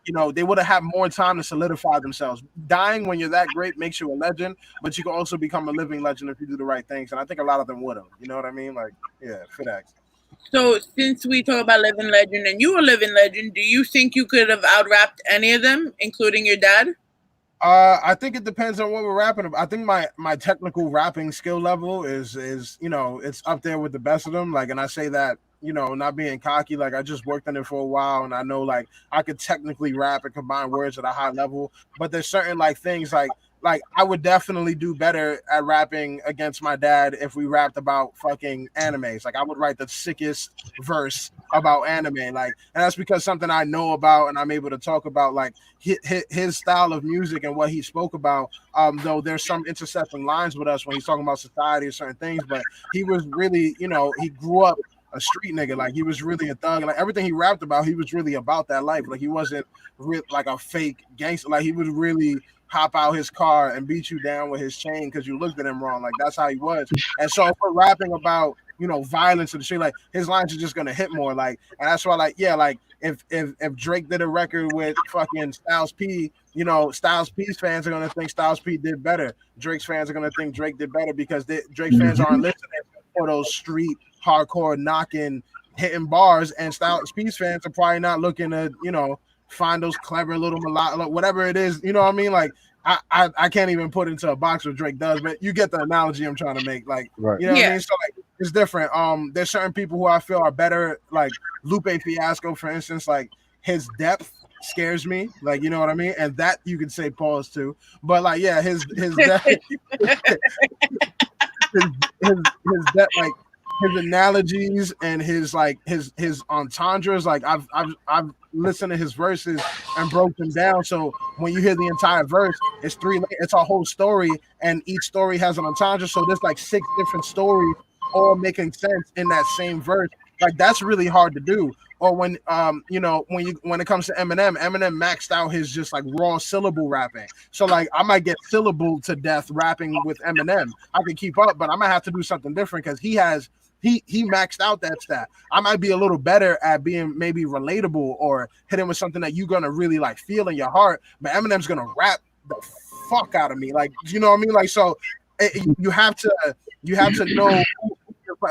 you know, they would have had more time to solidify themselves. Dying when you're that great makes you a legend, but you can also become a living legend if you do the right things. And I think a lot of them would have. You know what I mean? Like, yeah, FedEx. So since we talk about living legend and you a living legend, do you think you could have out-rapped any of them, including your dad? I think it depends on what we're rapping about. I think my technical rapping skill level is you know, it's up there with the best of them. Like, and I say that, you know, not being cocky, like I just worked on it for a while and I know like I could technically rap and combine words at a high level, but there's certain like things like I would definitely do better at rapping against my dad if we rapped about fucking animes. Like I would write the sickest verse about anime, like, and that's because something I know about and I'm able to talk about, like his style of music and what he spoke about. Though there's some intersecting lines with us when he's talking about society or certain things, but he was really, you know, he grew up a street nigga. Like he was really a thug. Like everything he rapped about, he was really about that life. Like he wasn't like a fake gangster. Like he would really hop out his car and beat you down with his chain because you looked at him wrong. Like that's how he was. And so if we're rapping about, you know, violence and shit, like his lines are just gonna hit more. Like, and that's why, like, yeah, like if Drake did a record with fucking Styles P, you know, Styles P's fans are gonna think Styles P did better. Drake's fans are gonna think Drake did better because Drake fans aren't listening for those street hardcore knocking hitting bars, and Styles P's fans are probably not looking to, you know, find those clever little melodic, whatever it is, you know what I mean? Like I can't even put into a box what Drake does, but you get the analogy I'm trying to make. Like, right. You know what I mean? So like it's different. There's certain people who I feel are better, like Lupe Fiasco, for instance, like his depth scares me, like, you know what I mean? And that you could say pause to, but like, yeah, his depth, his depth, like his analogies and his like his entendres, like I've listened to his verses and broke them down. So when you hear the entire verse, it's a whole story, and each story has an entendre. So there's like 6 different stories all making sense in that same verse. Like that's really hard to do. Or when you know, when it comes to Eminem maxed out his just like raw syllable rapping. So like I might get syllable to death rapping with Eminem. I can keep up, but I might have to do something different because he maxed out that stat. I might be a little better at being maybe relatable or hitting with something that you're gonna really like feel in your heart, but Eminem's gonna rap the fuck out of me. Like, you know what I mean? Like, so you have to know,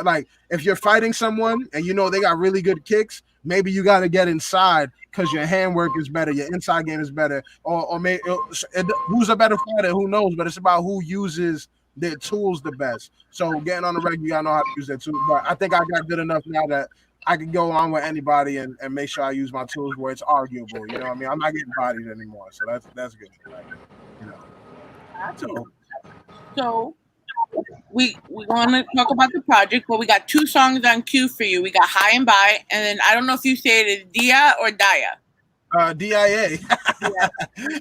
like if you're fighting someone and you know they got really good kicks, maybe you got to get inside because your handwork is better, your inside game is better, or maybe who's a better fighter, who knows? But it's about who uses their tools the best. So getting on the record, you gotta know how to use their tools. But I think I got good enough now that I can go on with anybody and make sure I use my tools where it's arguable. You know what I mean? I'm not getting bodied anymore, so that's good. Like, you know. So we're gonna talk about the project, but we got 2 songs on cue for you. We got High and By, and then I don't know if you say it as Dia or Daya. DIA.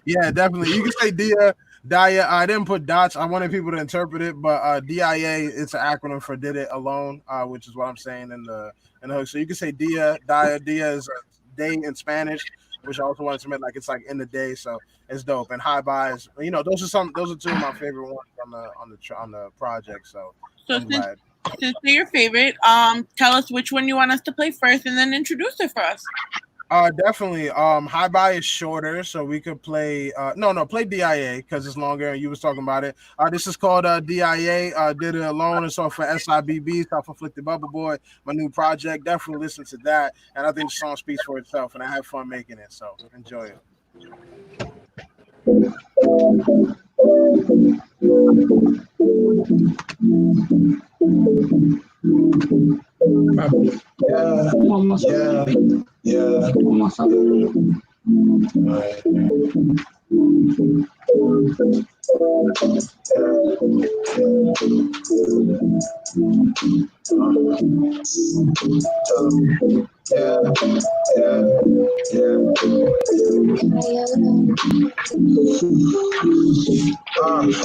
Yeah, definitely. You can say Dia. I didn't put dots. I wanted people to interpret it, but DIA, it's an acronym for Did It Alone, which is what I'm saying in the hook. So you can say Dia. Dia is a day in Spanish, which I also wanted to make like it's like in the day, so it's dope. And High By is, those are 2 of my favorite ones on the project. So I'm glad. Since they're your favorite, tell us which one you want us to play first, and then introduce it for us. Definitely. High By is shorter, so we could play. Play DIA because it's longer. And you was talking about it. This is called DIA. Did It Alone. It's off for SIBB, Self-Inflicted Bubble Boy, my new project. Definitely listen to that, and I think the song speaks for itself. And I have fun making it, so enjoy it.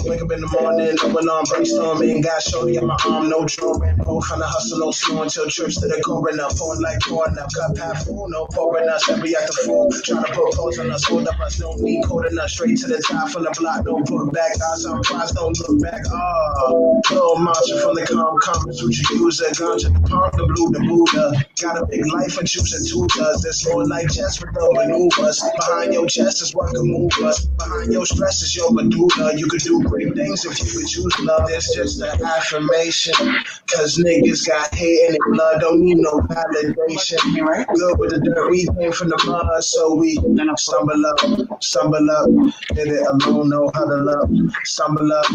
Wake up in the morning, going on brainstorming. Got shorty on my arm, no drawing. Both on the hustle, no slow until trips to the coroner. Pouring like pouring up, cup half full, no pouring us. Every act of fool, trying to propose on us. Hold up us, no need coding us. Straight to the top from the block, no put back. Eyes on prize, don't look back. Little monster from the comments, which you use a ganja, the palm, the blue, the Buddha. Got a big life and choosing 2 does. There's more like chess with no maneuvers. Behind your chest is what can move us. Behind your stress is your medulla. You could do great things if you could choose love. It's just an affirmation. Cause niggas got hate in their blood, don't need no validation. Good with the dirt, we came from the mud, so we stumble up. Did it alone, no huddle up. Stumble up.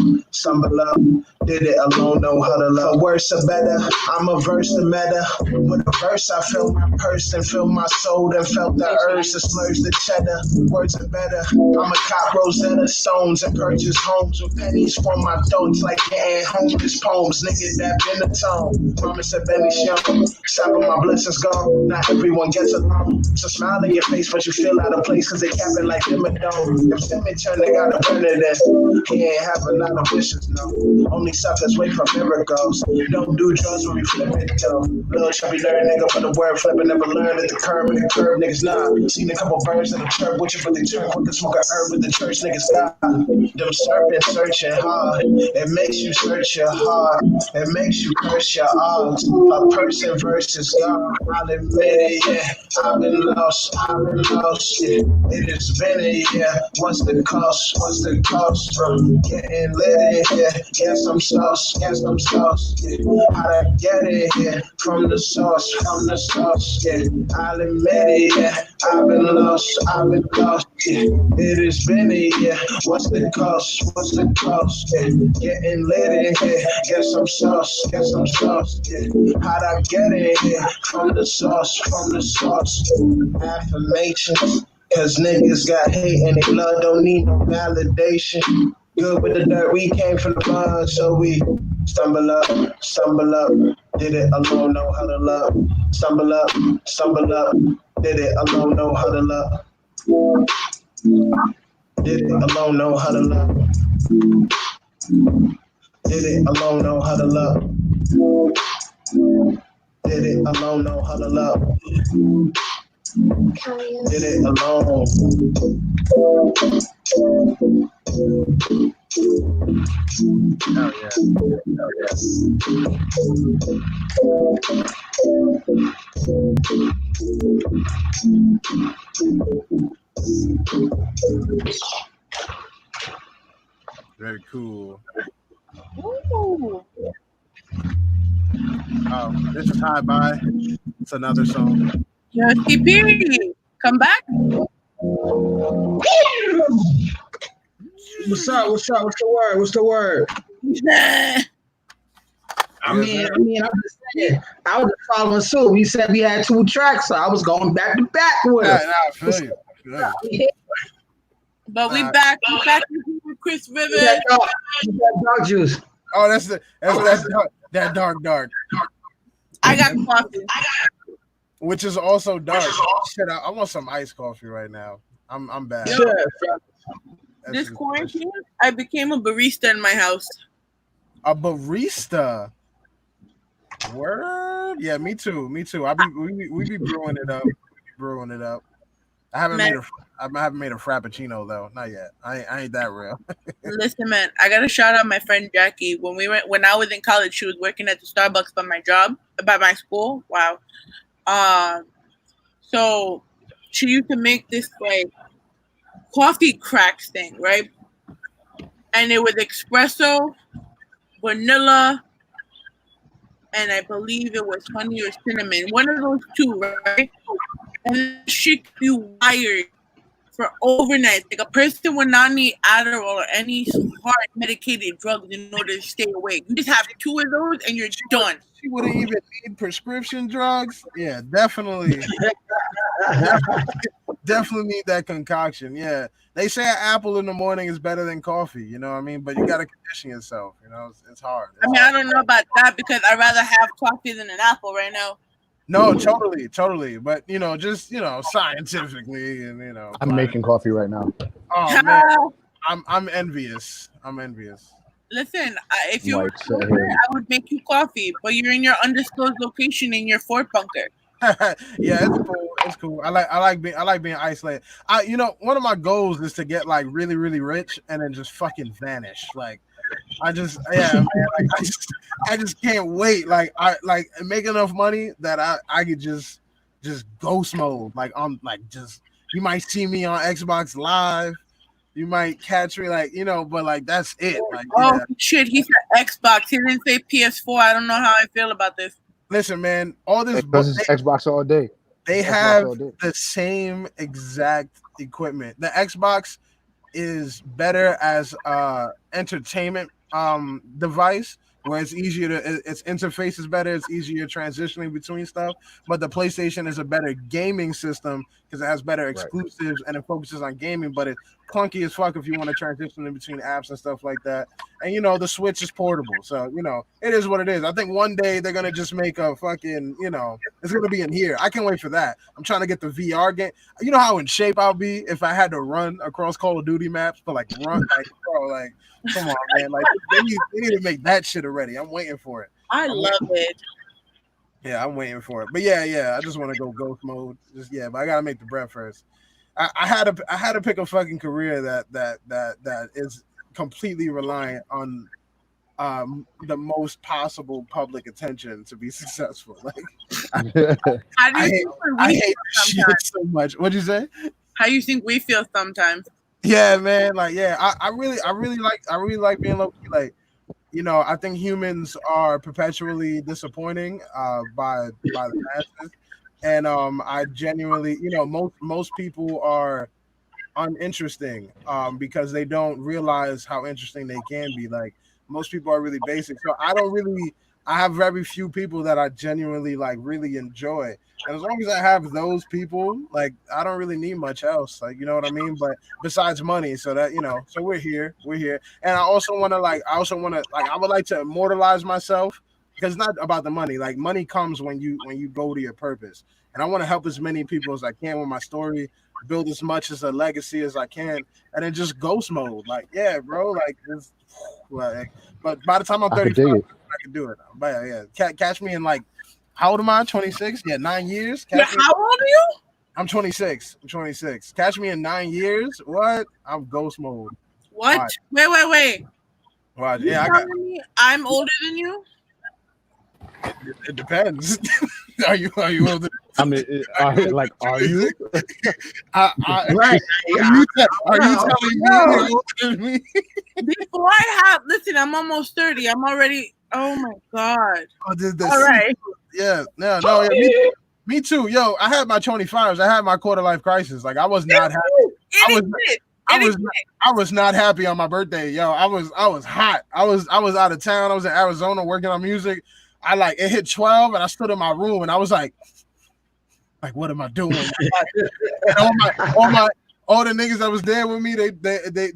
Did it alone, no huddle up. For worse or better, I'm a verse the meta. With a verse, I felt my purse and filled my soul and felt the urge to splurge the cheddar. Words are better. I'm a cop Rosetta Stones and purchase homes with pennies for my thoughts like getting homeless poems. Nigga, that been the tone. Mama said, Benny Shum. Some of my blessings gone. Not everyone gets along. So smile in your face, but you feel out of place cause they capping like them a dome. Them semi turn, they got a president. He ain't have a lot of wishes, no. Only suckers wait for miracles. Don't do drugs when we flip it, though. Little chubby nerd nigga for the word flipping, never learned at the curb and the curb niggas nah. Seen a couple birds in the church with you, but they turn quick to smoke a herb with the church niggas stop. Them serpents searching hard. It makes you search your heart. It makes you curse your odds. A person versus God. I'll admit it, yeah. I've been lost, yeah. It has been a year. What's the cost? Getting lit, yeah. Guess I'm sauce, yeah. How to get it, yeah. From the source, yeah. I'll admit it, yeah. I've been lost, yeah. It has been a year. What's the cost? Yeah. Getting lit, yeah. Guess I'm sauce, yeah. How'd I get it, yeah. From the source, affirmations. Cause niggas got hate and their blood don't need no validation. Good with the dirt, we came from the mud, so we stumble up. Did it alone, no huddle up. Stumble up. Did it alone, no huddle up. Did it alone, no huddle up. Did it alone, no huddle up. Did it alone, no huddle up. Did it alone. Hell yeah. Very cool. Ooh. This is High By. It's another song. Justy P, come back. What's up? What's the word? I mean, I'm just saying, I was just following suit. He said we had 2 tracks, so I was going back to back with it. I feel you. But we back with Chris Rivers. You got dog juice. Oh, that's that dark. I got coffee. Which is also dark. Shit, I want some iced coffee right now. I'm bad. Yeah, This quarantine, I became a barista in my house. A barista. Word? Yeah, me too. We be brewing it up. I haven't made a frappuccino though. Not yet. I ain't that real. Listen, man, I gotta shout out my friend Jackie. When I was in college, she was working at the Starbucks by my school. Wow. So she used to make this like coffee cracks thing, right? And it was espresso, vanilla, and I believe it was honey or cinnamon. One of those two, right? And she could be wired for overnight. Like a person would not need Adderall or any hard medicated drugs in order to stay awake. You just have 2 of those and you're done. She wouldn't even need prescription drugs. Yeah, definitely. Definitely need that concoction. Yeah. They say an apple in the morning is better than coffee, you know what I mean? But you got to condition yourself, you know? It's hard. I don't know about that because I'd rather have coffee than an apple right now. No, totally. But, just, scientifically and, I'm making coffee right now. Oh, man. I'm envious. Listen, if you were I would make you coffee, but you're in your undisclosed location in your Fort bunker. Yeah, it's cool. I like being isolated. One of my goals is to get like really, really rich and then just fucking vanish. Like, I just can't wait. Like, I make enough money that I could just ghost mode. Like, I'm like you might see me on Xbox Live. You might catch me but like that's it. Like, shit, he said Xbox. He didn't say PS4. I don't know how I feel about this. Listen, man, all this Xbox all day. They have the same exact equipment. The Xbox is better as entertainment device, where it's easier its interface is better, it's easier transitioning between stuff. But the PlayStation is a better gaming system because it has better exclusives and it focuses on gaming, but it's clunky as fuck if you want to transition in between apps and stuff like that. And the Switch is portable, so it is what it is. I think one day they're gonna just make a fucking it's gonna be in here. I can't wait for that. I'm trying to get the VR game. You know how in shape I'll be if I had to run across Call of Duty maps, but come on, man. Like they need to make that shit already. I'm waiting for it. I love it. Yeah, I'm waiting for it. But yeah, I just want to go ghost mode. But I gotta make the bread first. I had to pick a fucking career that is completely reliant on the most possible public attention to be successful. Like I hate shit so much. What'd you say? How you think we feel sometimes? Yeah, man. Like, yeah, I really like being low key. Like, I think humans are perpetually disappointing by the masses, and I genuinely, most people are uninteresting because they don't realize how interesting they can be. Like, most people are really basic, so I have very few people that I genuinely really enjoy. And as long as I have those people, like, I don't really need much else. Like, you know what I mean? But besides money, so that, so we're here. And I also want to I would like to immortalize myself because it's not about the money. Like, money comes when you go to your purpose. And I want to help as many people as I can with my story, build as much as a legacy as I can, and then just ghost mode. Like, yeah, bro, but by the time I'm 35, I can do it. But yeah, catch me in how old am I? 26? Yeah, 9 years. How old are you? I'm 26. Catch me in 9 years. What? I'm ghost mode. What? Right. Wait. Watch. Yeah, I'm older than you. It depends. Are you older? I mean, are you? Right. Are you telling me you're older than me? Before listen, I'm almost 30. I'm already. Oh my god. All right. Yeah. No. Yeah, me too. Yo, I had my 25s. I had my quarter life crisis. Like, I was not happy. I was not happy on my birthday. Yo, I was hot. I was out of town. I was in Arizona working on music. It hit 12 and I stood in my room and I was like, what am I doing? all the niggas that was there with me, they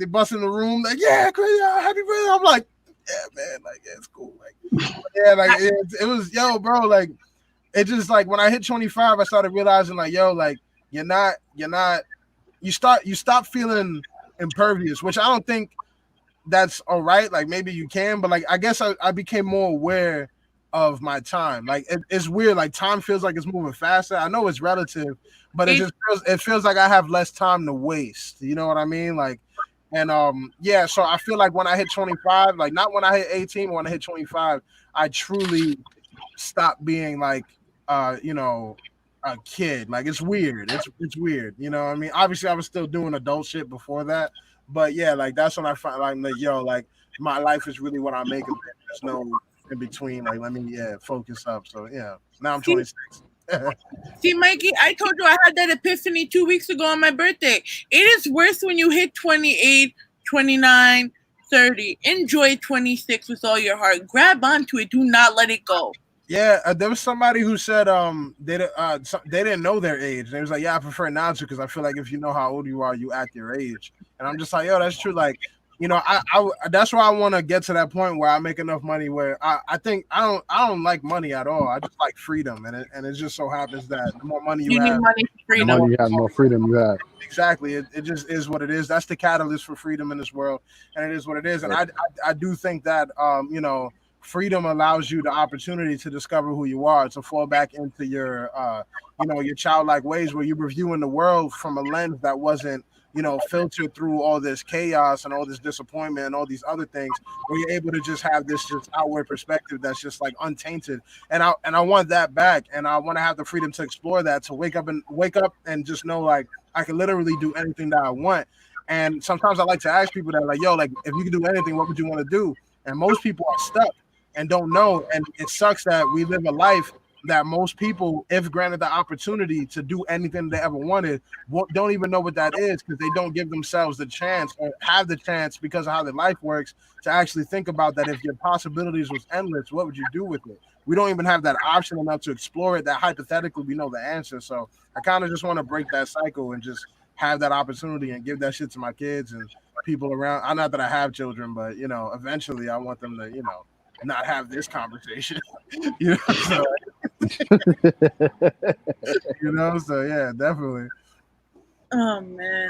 bust in the room, like, yeah, happy birthday. I'm like, yeah, man, like yeah, it's cool. Like yeah, like it was yo, bro, like it just like when I hit 25, I started realizing like yo, like you're not you stop feeling impervious, which I don't think that's all right. Like maybe you can, but like I guess I became more aware of my time. Like it's weird. Like time feels like it's moving faster. I know it's relative, but it feels like I have less time to waste. You know what I mean? Like, and yeah. So I feel like when I hit 25, like not when I hit 18, but when I hit 25, I truly stopped being like you know, a kid. Like it's weird. It's weird. You know what I mean? Obviously I was still doing adult shit before that. But yeah, like that's when I find like yo, like my life is really what I make of it. There's no in between. Like let me focus up. So yeah. Now I'm 26. See, Mikey, I told you I had that epiphany 2 weeks ago on my birthday. It is worse when you hit 28, 29, 30. Enjoy 26 with all your heart. Grab onto it. Do not let it go. Yeah, there was somebody who said they didn't know their age. They was like, yeah, I prefer not to because I feel like if you know how old you are, you act your age. And I'm just like, yo, that's true. Like, you know, I that's why I want to get to that point where I make enough money where I think I don't like money at all. I just like freedom, and it just so happens that the more money you need have, money for freedom. The money you have, more freedom you have. Exactly. It just is what it is. That's the catalyst for freedom in this world, and it is what it is. And I do think that you know, freedom allows you the opportunity to discover who you are, to fall back into your you know, your childlike ways where you're reviewing the world from a lens that wasn't, you know, filtered through all this chaos and all this disappointment and all these other things, where you're able to just have this just outward perspective that's just like untainted. And I want that back, and I want to have the freedom to explore that, to wake up and just know like I can literally do anything that I want. And sometimes I like to ask people that, like, yo, like if you could do anything, what would you want to do? And most people are stuck and don't know. And it sucks that we live a life that most people, if granted the opportunity to do anything they ever wanted, don't even know what that is, because they don't give themselves the chance or have the chance, because of how their life works, to actually think about that. If your possibilities was endless, what would you do with it? We don't even have that option enough to explore it, that hypothetically we know the answer. So I kind of just want to break that cycle and just have that opportunity and give that shit to my kids and people around. I not that I have children, but you know, eventually I want them to, you know, not have this conversation. You know, so, you know, so yeah, definitely. Oh man.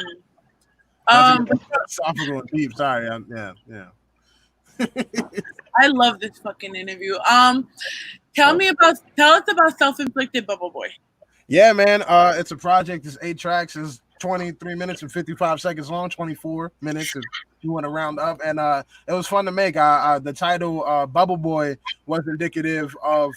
Philosophical and deep. Sorry, yeah. I love this fucking interview. Tell us about Self-Inflicted Bubble Boy. Yeah, man. It's a project. It's 8 tracks. It's 23 minutes and 55 seconds long. 24 minutes if you want to round up. And it was fun to make. The title Bubble Boy was indicative of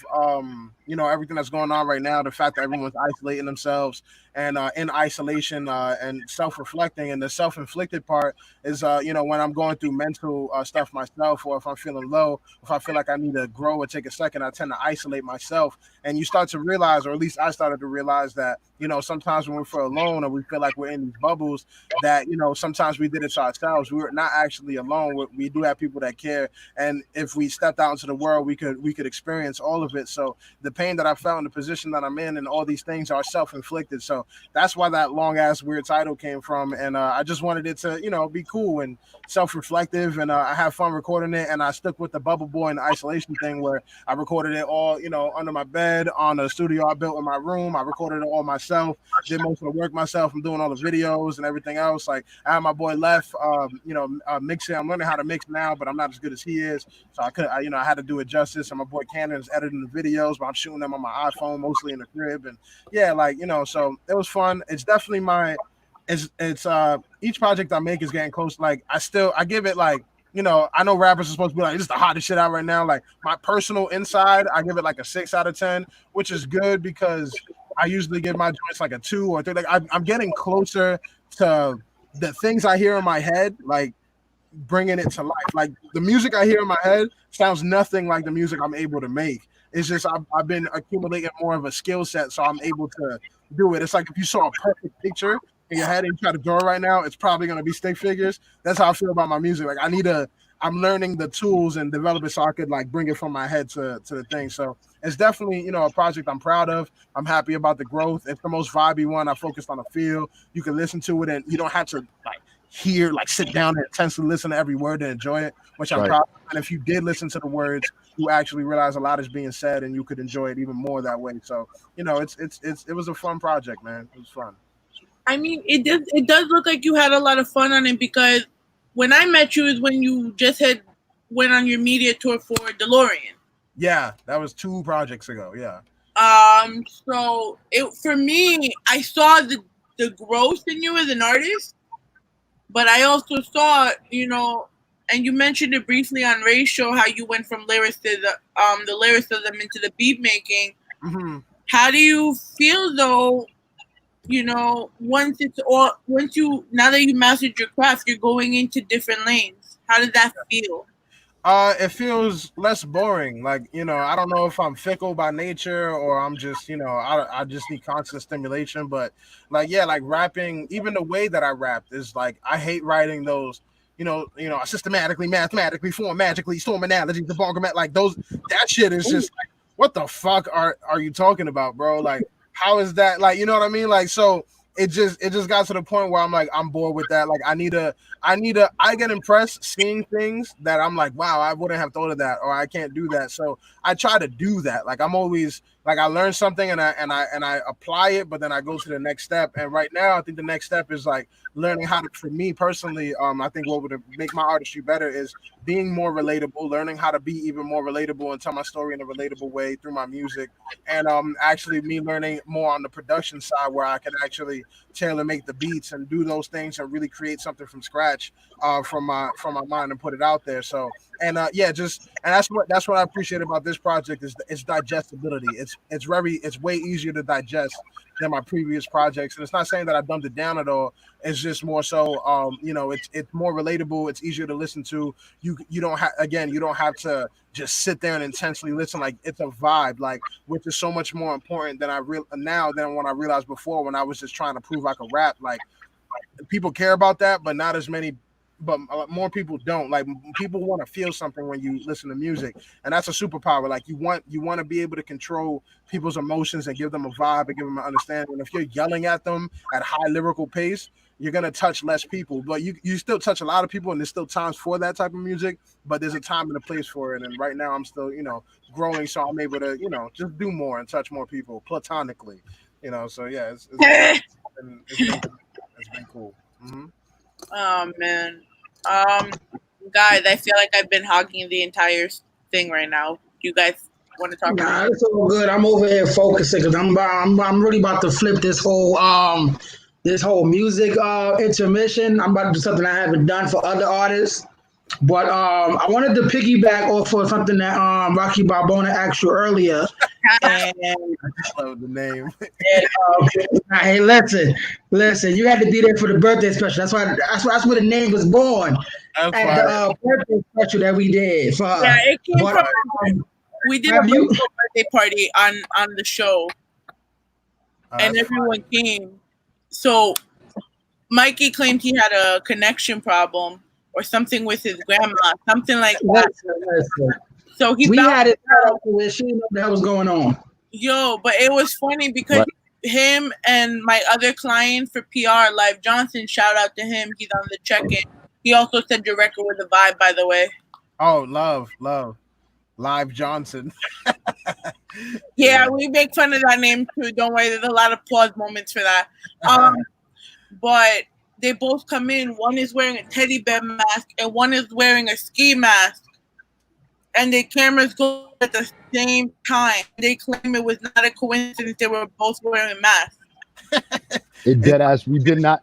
you know, everything that's going on right now. The fact that everyone's isolating themselves and in isolation and self-reflecting. And the self-inflicted part is you know, when I'm going through mental stuff myself, or if I'm feeling low, if I feel like I need to grow or take a second, I tend to isolate myself. And you start to realize, or at least I started to realize, that, you know, sometimes when we feel alone or we feel like we're in these bubbles, that, you know, sometimes we did it to ourselves. We're not actually alone. We do have people that care. And if we stepped out into the world, we could experience all of it. So the pain that I felt in the position that I'm in and all these things are self-inflicted. So that's why that long ass weird title came from. And I just wanted it to, you know, be cool and self-reflective. And I have fun recording it. And I stuck with the Bubble Boy and the isolation thing, where I recorded it all, you know, under my bed on a studio I built in my room. I recorded it all myself, did most of the work myself. I'm doing all the videos and everything else. Like I had my boy Left, you know, mixing. I'm learning how to mix now, but I'm not as good as he is. So you know, I had to do it justice. And my boy Cannon is editing the videos, but I'm shooting them on my iPhone, mostly in the crib. And yeah, like, you know, so it was fun. It's definitely it's each project I make is getting close. Like I give it, like, you know, I know rappers are supposed to be like, this is the hottest shit out right now. Like my personal inside, I give it like a 6 out of 10, which is good, because I usually give my joints like a 2 or 3. Like I'm getting closer to the things I hear in my head, like bringing it to life. Like the music I hear in my head sounds nothing like the music I'm able to make. It's just I've been accumulating more of a skill set, so I'm able to do it. It's like if you saw a perfect picture in your head and you try to draw it right now, it's probably going to be stick figures. That's how I feel about my music. Like I'm learning the tools and develop it so I could like bring it from my head to the thing. So it's definitely, you know, a project I'm proud of. I'm happy about the growth. It's the most vibey one. I focused on the feel. You can listen to it and you don't have to like sit down and intensely listen to every word and enjoy it, which I'm proud of. And if you did listen to the words, you actually realize a lot is being said, and you could enjoy it even more that way. So, it was a fun project, man. It was fun. I mean, it does look like you had a lot of fun on it, because when I met you is when you just went on your media tour for DeLorean. Yeah, that was 2 projects ago. Yeah. So for me, I saw the growth in you as an artist, but I also saw, and you mentioned it briefly on Ray's show, how you went from the lyricism into the beat making. Mm-hmm. How do you feel though? Now that you mastered your craft, you're going into different lanes. How does that feel? It feels less boring. Like, I don't know if I'm fickle by nature or I'm just, I just need constant stimulation. But like rapping, even the way that I rap is like, I hate writing those, systematically, mathematically, form magically, storm analogies, the bongomat, like those, that shit is just like, what the fuck are you talking about, bro? Like, how is that? Like, you know what I mean? Like, so it just got to the point where I'm like, I'm bored with that. Like, I get impressed seeing things that I'm like, wow, I wouldn't have thought of that, or I can't do that. So I try to do that. Like, I'm always like, I learn something and I apply it, but then I go to the next step. And right now, I think the next step is like learning how to, for me personally, I think what would make my artistry better is being more relatable, learning how to be even more relatable and tell my story in a relatable way through my music. And actually me learning more on the production side where I can actually tailor make the beats and do those things and really create something from scratch from my mind and put it out there. So that's what I appreciate about this project is its digestibility. It's way easier to digest than my previous projects. And it's not saying that I dumbed it down at all. It's just more so it's more relatable, it's easier to listen to. You don't have to just sit there and intensely listen. Like, it's a vibe, like, which is so much more important than now than when I realized before, when I was just trying to prove I could rap. Like, people care about that, but not as many, but more people don't. Like, people want to feel something when you listen to music, and that's a superpower. Like, you want to be able to control people's emotions and give them a vibe and give them an understanding. And if you're yelling at them at high lyrical pace, you're gonna touch less people, but you still touch a lot of people, and there's still times for that type of music, but there's a time and a place for it. And right now I'm still, growing, so I'm able to, just do more and touch more people platonically, so yeah, it's been cool. Mm-hmm. Oh man, guys, I feel like I've been hogging the entire thing right now. You guys want to talk? Nah, it's all good. I'm over here focusing because I'm really about to flip this whole music intermission. I'm about to do something I haven't done for other artists. But I wanted to piggyback off of something that Rocky Barbona asked you earlier. And I love the name. Hey, listen, you had to be there for the birthday special. That's where the name was born. At the birthday special that we did for her. Yeah, it came from. We did a birthday party on the show, and everyone came. So Mikey claimed he had a connection problem or something with his grandma, something like that. Listen. So we had it set up where she didn't know what the hell was going on. Yo, but it was funny because him and my other client for PR, Live Johnson, shout out to him. He's on the check-in. He also said your record was a vibe, by the way. Oh, love. Live Johnson. Yeah, we make fun of that name too. Don't worry, there's a lot of pause moments for that. But they both come in. One is wearing a teddy bear mask and one is wearing a ski mask. And the cameras go at the same time. They claim it was not a coincidence. They were both wearing masks. It dead ass. We did not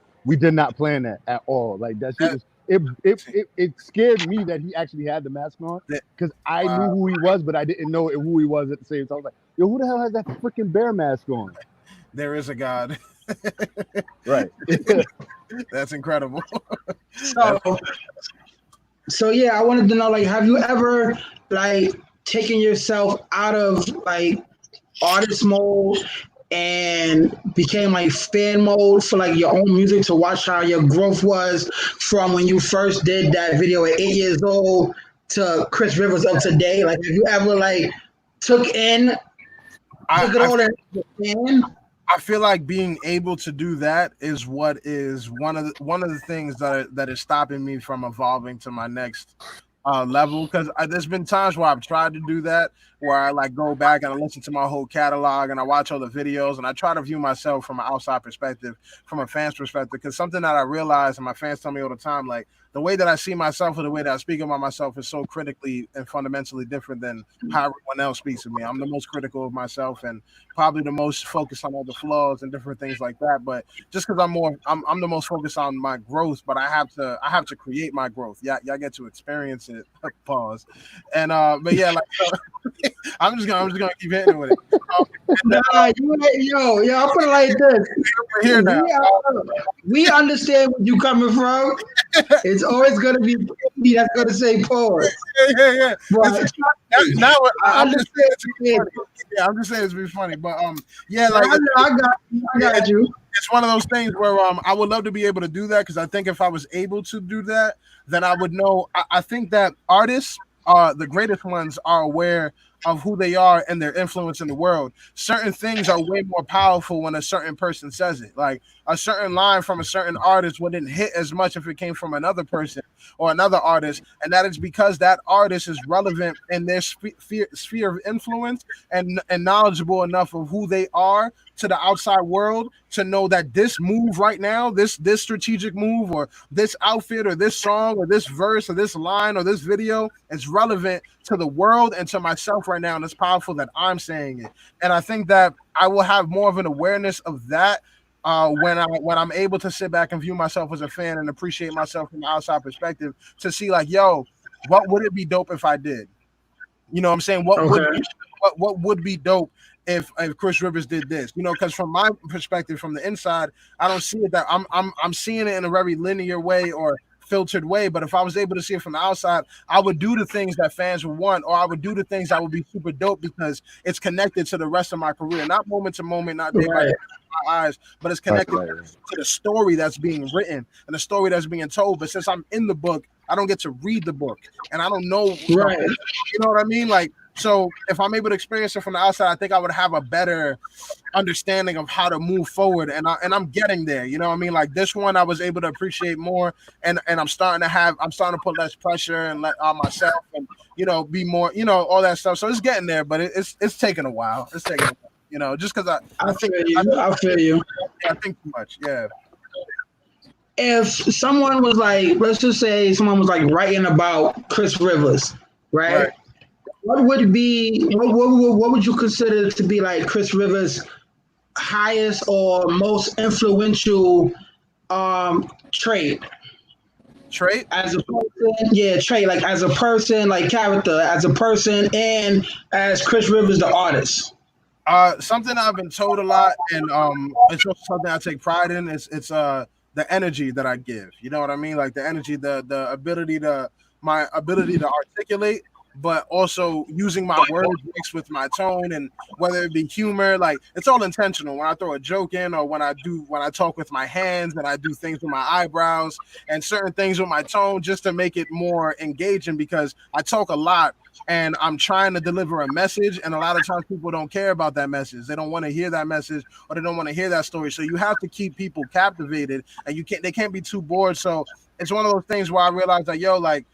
plan that at all. Like, that shit was. It scared me that he actually had the mask on because I knew who he was, but I didn't know who he was at the same time. I was like, yo, who the hell has that freaking bear mask on? There is a God. Right. That's incredible. So yeah, I wanted to know, like, have you ever taken yourself out of artist mode and became fan mode for your own music to watch how your growth was from when you first did that video at 8 years old to Chris Rivers of today? Like, have you ever took it all in? I feel like being able to do that is what is one of the things that is stopping me from evolving to my next level. Because there's been times where I've tried to do that, where I like go back and I listen to my whole catalog and I watch all the videos and I try to view myself from an outside perspective, from a fan's perspective. Because something that I realize, and my fans tell me all the time, like the way that I see myself or the way that I speak about myself is so critically and fundamentally different than how everyone else speaks of me. I'm the most critical of myself and probably the most focused on all the flaws and different things like that. But just because I'm the most focused on my growth, but I have to create my growth. Yeah, y'all get to experience it. Pause. And but yeah, like so, I'm just gonna keep hitting with it. I'll put it like this. Here now. We understand where you coming from. It's always gonna be me that's gonna say pause. Yeah. But Now I understand. Yeah, I'm just saying it's be funny, but yeah, like I got you. It's one of those things where I would love to be able to do that because I think if I was able to do that, then I would know. I think that artists, the greatest ones, are aware of who they are and their influence in the world. Certain things are way more powerful when a certain person says it. Like a certain line from a certain artist wouldn't hit as much if it came from another person or another artist, and that is because that artist is relevant in their sphere of influence and knowledgeable enough of who they are to the outside world to know that this move right now, this strategic move or this outfit or this song or this verse or this line or this video is relevant to the world and to myself right now, and it's powerful that I'm saying it. And I think that I will have more of an awareness of that when I'm able to sit back and view myself as a fan and appreciate myself from the outside perspective to see like, yo, what would it be dope if I did? You know what I'm saying? What would be dope if Chris Rivers did this? You know, because from my perspective, from the inside, I don't see it that I'm seeing it in a very linear way or filtered way. But if I was able to see it from the outside, I would do the things that fans would want, or I would do the things that would be super dope because it's connected to the rest of my career, not moment to moment, not day by day. My eyes, but it's connected to the story that's being written and the story that's being told. But since I'm in the book, I don't get to read the book, and I don't know. Right. You know what I mean? Like, so if I'm able to experience it from the outside, I think I would have a better understanding of how to move forward, and I'm getting there. You know what I mean? Like this one, I was able to appreciate more, and I'm starting to put less pressure and let on myself, and be more, all that stuff. So it's getting there, but it's taking a while. It's taking a while. Just because I feel you. I think too much. Yeah. If someone was like, let's just say someone was like writing about Chris Rivers, right? What would you consider to be like Chris Rivers' highest or most influential trait? Trait? As a person, yeah, trait, like as a person, like character, as a person, and as Chris Rivers, the artist. Something I've been told a lot, and it's also something I take pride in. It's the energy that I give. You know what I mean? Like the energy, the ability to articulate, but also using my words mixed with my tone, and whether it be humor, like it's all intentional. When I throw a joke in, or when I talk with my hands, and I do things with my eyebrows and certain things with my tone, just to make it more engaging, because I talk a lot and I'm trying to deliver a message, and a lot of times people don't care about that message. They don't want to hear that message, or they don't want to hear that story. So you have to keep people captivated, and they can't be too bored. So it's one of those things where I realized that, like,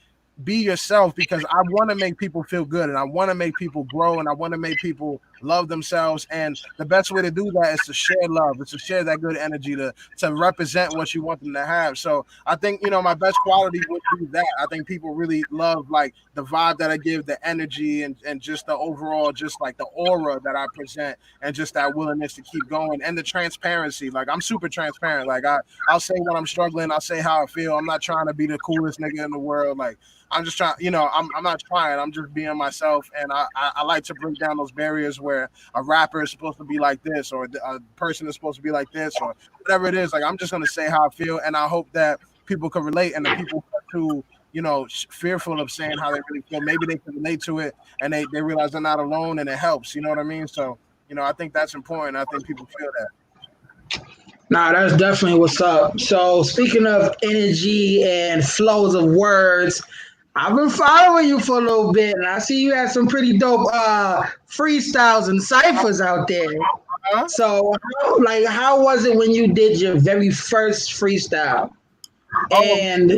be yourself, because I want to make people feel good, and I want to make people grow, and I want to make people love themselves. And the best way to do that is to share love. It's to share that good energy, to represent what you want them to have. So I think, my best quality would be that. I think people really love like the vibe that I give, the energy, and just the overall, just like the aura that I present, and just that willingness to keep going, and the transparency. Like I'm super transparent. Like I'll say when I'm struggling, I'll say how I feel. I'm not trying to be the coolest nigga in the world. Like I'm just trying, I'm not trying. I'm just being myself. And I like to break down those barriers where a rapper is supposed to be like this, or a person is supposed to be like this, or whatever it is. Like, I'm just going to say how I feel. And I hope that people can relate, and the people who, fearful of saying how they really feel, maybe they can relate to it, and they realize they're not alone, and it helps. You know what I mean? So, I think that's important. I think people feel that. Nah, that's definitely what's up. So speaking of energy and flows of words, I've been following you for a little bit, and I see you had some pretty dope freestyles and ciphers out there. Huh? So, how was it when you did your very first freestyle? Oh, And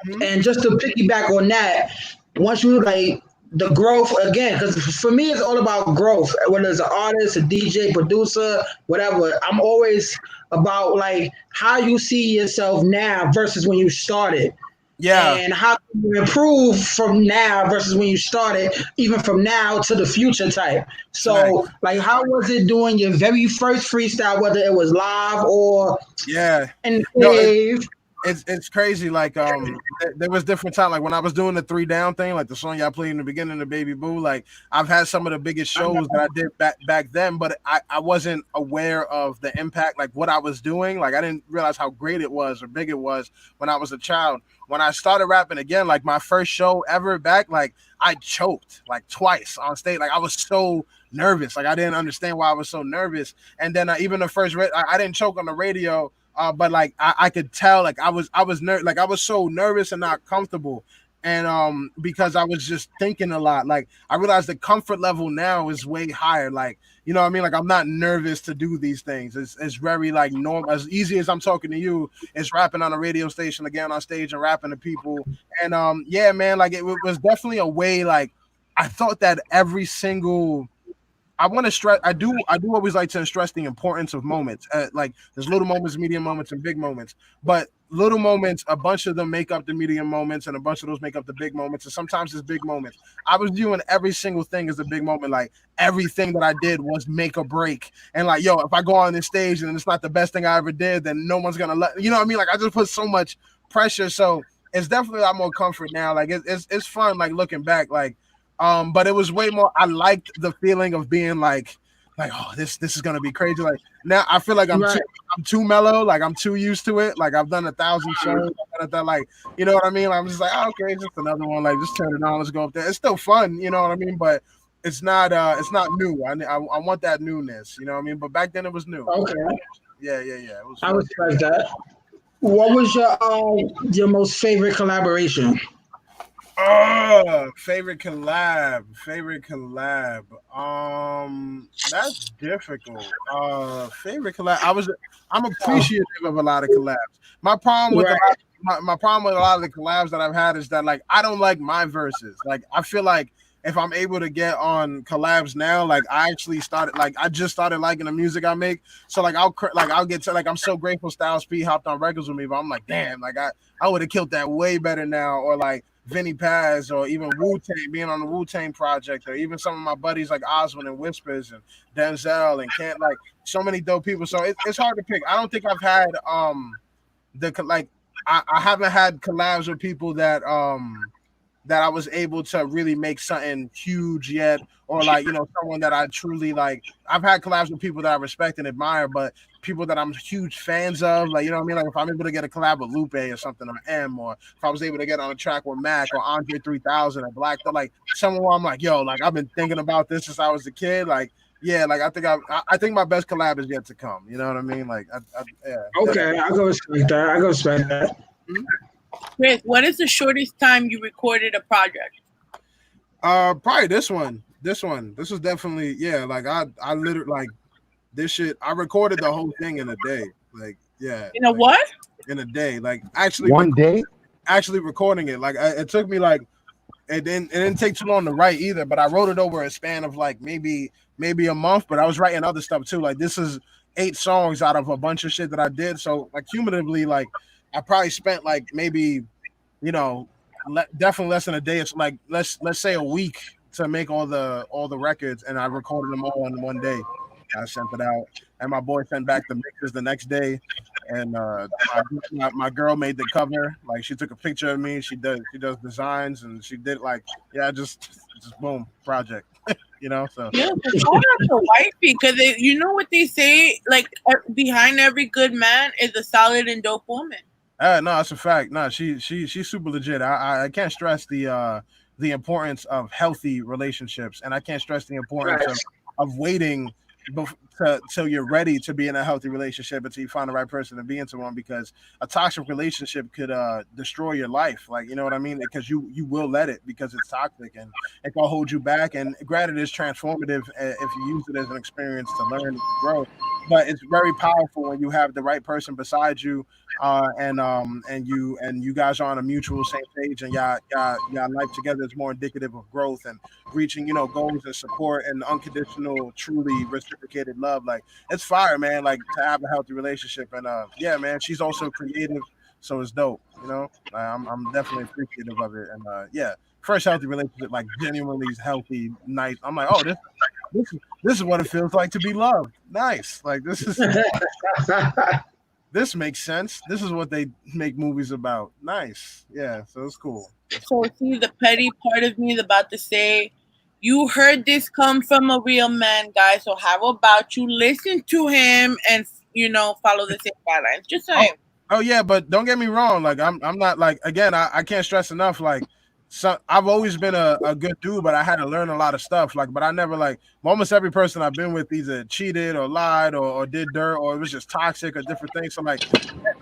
mhm. and just to piggyback on that, once you like the growth again, because for me it's all about growth. Whether it's an artist, a DJ, producer, whatever, I'm always about like how you see yourself now versus when you started, Yeah. and how you improve from now versus when you started, even from now to the future type. So, Nice. like, how was it doing your very first freestyle, whether it was live or Yeah. in the No, cave? it's crazy. Like there was different time. Like when I was doing the 3 down thing, like the song y'all played in the beginning of Baby Boo. Like I've had some of the biggest shows that I did back then, but I wasn't aware of the impact, like what I was doing. Like I didn't realize how great it was or big it was when I was a child. When I started rapping again, like my first show ever back, like I choked like twice on stage. Like I was so nervous. Like I didn't understand why I was so nervous. And then even the first, I didn't choke on the radio, but like I could tell, like like I was so nervous and not comfortable, and because I was just thinking a lot. Like I realized the comfort level now is way higher. Like you know what I mean? Like I'm not nervous to do these things. It's very like normal, as easy as I'm talking to you. It's rapping on a radio station, again on stage and rapping to people, and yeah, man, like it was definitely a way. Like I thought that every single I want to stress. I do always like to stress the importance of moments. Like there's little moments, medium moments, and big moments. But little moments, a bunch of them make up the medium moments, and a bunch of those make up the big moments. And sometimes it's big moments. I was viewing every single thing as a big moment. Like everything that I did was make or break. And like, yo, if I go on this stage and it's not the best thing I ever did, then no one's gonna let. You know what I mean? Like I just put so much pressure. So it's definitely a lot more comfort now. Like it's fun. Like looking back, like. But it was way more. I liked the feeling of being like, oh, this is gonna be crazy. Like now, I feel like Right. I'm too mellow. Like I'm too used to it. Like I've done 1,000 shows. I've done that, like you know what I mean. I'm just like, oh, okay, just another one. Like just turn it on. Let's go up there. It's still fun. You know what I mean. But it's not new. I want that newness. You know what I mean. But back then it was new. Okay, Yeah. It was I fun. respect that. What was your most favorite collaboration? Oh, favorite collab. That's difficult. Favorite collab. I'm appreciative of a lot of collabs. My problem with a Right. lot, my problem with a lot of the collabs that I've had is that like I don't like my verses. Like I feel like if I'm able to get on collabs now, like I just started liking the music I make. So like I'll get to like I'm so grateful Styles P hopped on records with me, but I'm like damn, like I would have killed that way better now, or like Vinny Paz, or even Wu Tang being on the Wu Tang project, or even some of my buddies like Osmond and Whispers and Denzel and Kent, like so many dope people. So it's hard to pick. I don't think I've had I haven't had collabs with people that I was able to really make something huge yet, or like someone that I truly like. I've had collabs with people that I respect and admire, but people that I'm huge fans of, like you know what I mean. Like if I'm able to get a collab with Lupe or something, or M, or if I was able to get on a track with Mac or Andre 3000 or Black, like someone where I'm like, yo, like I've been thinking about this since I was a kid, like. Yeah, like I think my best collab is yet to come. You know what I mean? Like, yeah. Okay, I go respect that. I go respect that. Mhm. Chris, what is the shortest time you recorded a project? Probably this one. This is definitely Like I literally like this shit. I recorded the whole thing in a day. Like In a like, what? in a day. Like actually One day? actually recording it. Like it took me like it didn't take too long to write either. But I wrote it over a span of like maybe a month. But I was writing other stuff too. Like this is 8 songs out of a bunch of shit that I did. So like cumulatively, like I probably spent like maybe definitely less than a day. It's like let's say a week to make all the records, and I recorded them all in one day. I sent it out, and my boy sent back the mixes the next day. And my girl made the cover. Like she took a picture of me. She does designs, and she did like just boom project. So Yeah, shout out to wifey, because you know what they say, like behind every good man is a solid and dope woman. no, that's a fact. No, she's super legit. I can't stress the importance of healthy relationships, and I can't stress the importance Right. of waiting till you're ready to be in a healthy relationship, until you find the right person to be into one, because a toxic relationship could destroy your life. Like, you know what I mean? Because you will let it, because it's toxic and it can hold you back. And granted, it's transformative if you use it as an experience to learn and to grow. But it's very powerful when you have the right person beside you, and you guys are on a mutual same page, and y'all life together is more indicative of growth and reaching, goals and support and unconditional, truly reciprocated love. Like, it's fire, man. Like, to have a healthy relationship, and yeah, man, she's also creative, so it's dope. I'm definitely appreciative of it, and yeah, first healthy relationship, like genuinely healthy, nice. I'm like, oh, this is what it feels like to be loved. Nice, like this is. This makes sense. This is what they make movies about. Nice. Yeah, so it's cool. So see, the petty part of me is about to say, you heard this come from a real man, guys. So how about you listen to him and follow the same guidelines? Just saying. Oh yeah, but don't get me wrong. Like, I'm not, like, again, I can't stress enough. Like, so I've always been a good dude, but I had to learn a lot of stuff. Like, but I never, like, almost every person I've been with either cheated or lied or did dirt, or it was just toxic or different things. So, like,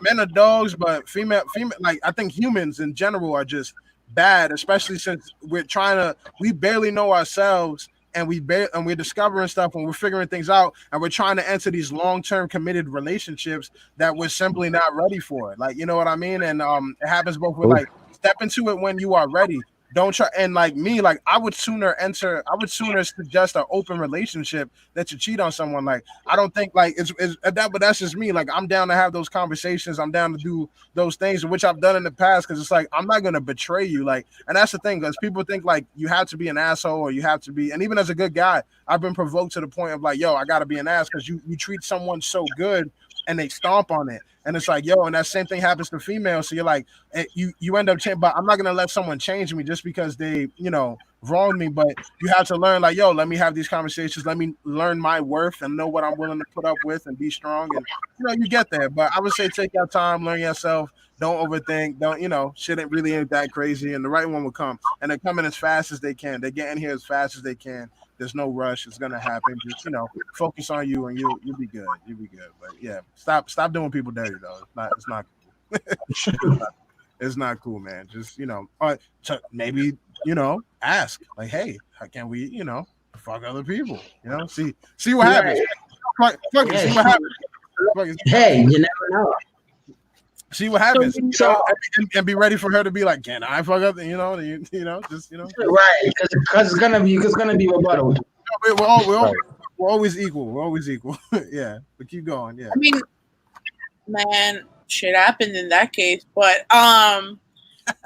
men are dogs, but female, like, I think humans in general are just bad, especially since we barely know ourselves, and we're discovering stuff, and we're figuring things out, and we're trying to enter these long-term committed relationships that we're simply not ready for. Like, you know what I mean? And it happens both with, like, step into it when you are ready. Don't try. And like me, like, I would sooner suggest an open relationship that to cheat on someone. Like, I don't think, like, it's that, but that's just me. Like, I'm down to have those conversations. I'm down to do those things, which I've done in the past, because it's like, I'm not gonna betray you. Like, and that's the thing, because people think like you have to be an asshole, or you have to be. And even as a good guy, I've been provoked to the point of like, yo, I gotta be an ass, because you treat someone so good and they stomp on it. And it's like, yo, and that same thing happens to females. So you're like, you end up changing, but I'm not going to let someone change me just because they, wronged me. But you have to learn, like, yo, let me have these conversations. Let me learn my worth and know what I'm willing to put up with and be strong. And, you get there. But I would say take your time, learn yourself. Don't overthink. Don't, shit ain't that crazy. And the right one will come. And they're coming as fast as they can. They get in here as fast as they can. There's no rush. It's gonna happen. Just focus on you, and you'll be good. You'll be good. But yeah, stop doing people dirty though. It's not cool. It's not cool, man. Just maybe ask, like, hey, how can we fuck other people? See what happens. Fuck it, see what happens. Hey, you never know. See what happens, and be ready for her to be like, "Can I fuck up?" Just right, because it's gonna be rebuttal. We're always equal. We're always equal. Yeah, but keep going. Yeah. I mean, man, shit happens in that case. But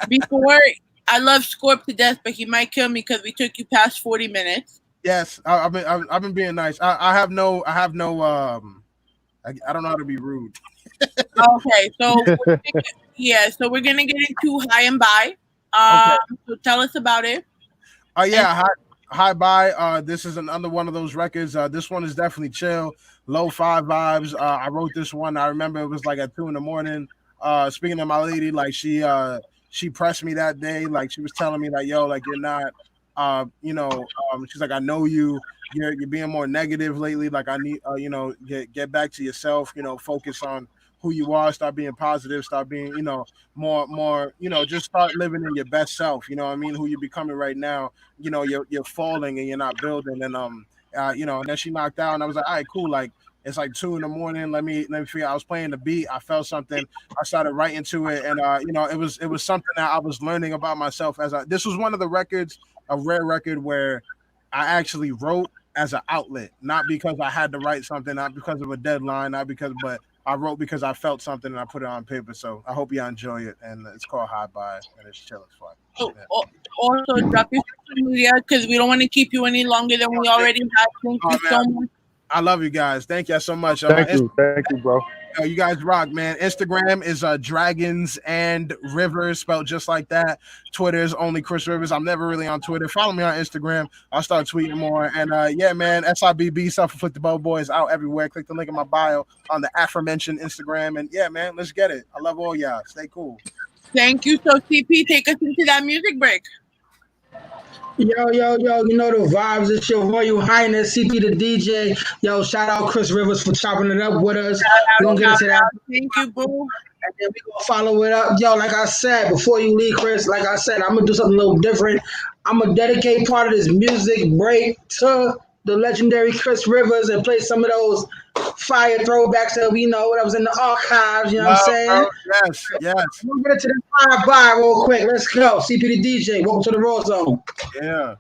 before, I love Scorp to death, but he might kill me because we took you past 40 minutes. Yes, I've been being nice. I have no. I don't know how to be rude. Okay, so we're gonna get into High and By. Okay. So tell us about it. High By. This is another one of those records. This one is definitely chill, lo-fi vibes. I wrote this one. I remember it was like at 2 a.m. Speaking to my lady, like she pressed me that day. Like, she was telling me like, yo, like, you're not, she's like, I know you. You're being more negative lately. Like, I need, get back to yourself. Focus on who you are. Start being positive. Start being, more. Just start living in your best self. You know what I mean? Who you're becoming right now. You're falling and you're not building. And and then she knocked out, and I was like, all right, cool. Like, it's like 2 a.m. Let me figure. I was playing the beat. I felt something. I started writing to it, and it was something that I was learning about myself. This was one of the records, a rare record where I actually wrote as an outlet, not because I had to write something, not because of a deadline, but I wrote because I felt something and I put it on paper. So I hope you enjoy it. And it's called High By, and it's chill as fuck. Yeah. Also, drop your social media because we don't want to keep you any longer than we already have. Thank you so much. I love you guys. Thank you so much. Thank you, bro. You guys rock, man. Instagram is Dragons and Rivers, spelled just like that. Twitter is only Chris Rivers. I'm never really on Twitter. Follow me on Instagram. I'll start tweeting more. And yeah, man, SIBB, Self-Inflicted Bow Boys, out everywhere. Click the link in my bio on the aforementioned Instagram. And yeah, man, let's get it. I love all y'all. Stay cool. Thank you. So CP, take us into that music break. Yo, yo, yo, you know the vibes. It's your Royal Highness, CP the DJ. Yo, shout out Chris Rivers for chopping it up with us. We're going to get into that. Thank you, boo. And then we gonna follow it up. Yo, like I said, before you leave, Chris, like I said, I'm gonna do something a little different. I'm gonna dedicate part of this music break to the legendary Chris Rivers and play some of those fire throwbacks that we know that was in the archives, you know what I'm saying? Yes, yes. We'll get into the drive-by real quick. Let's go. CP the DJ, welcome to the Rawrdzone. Yeah.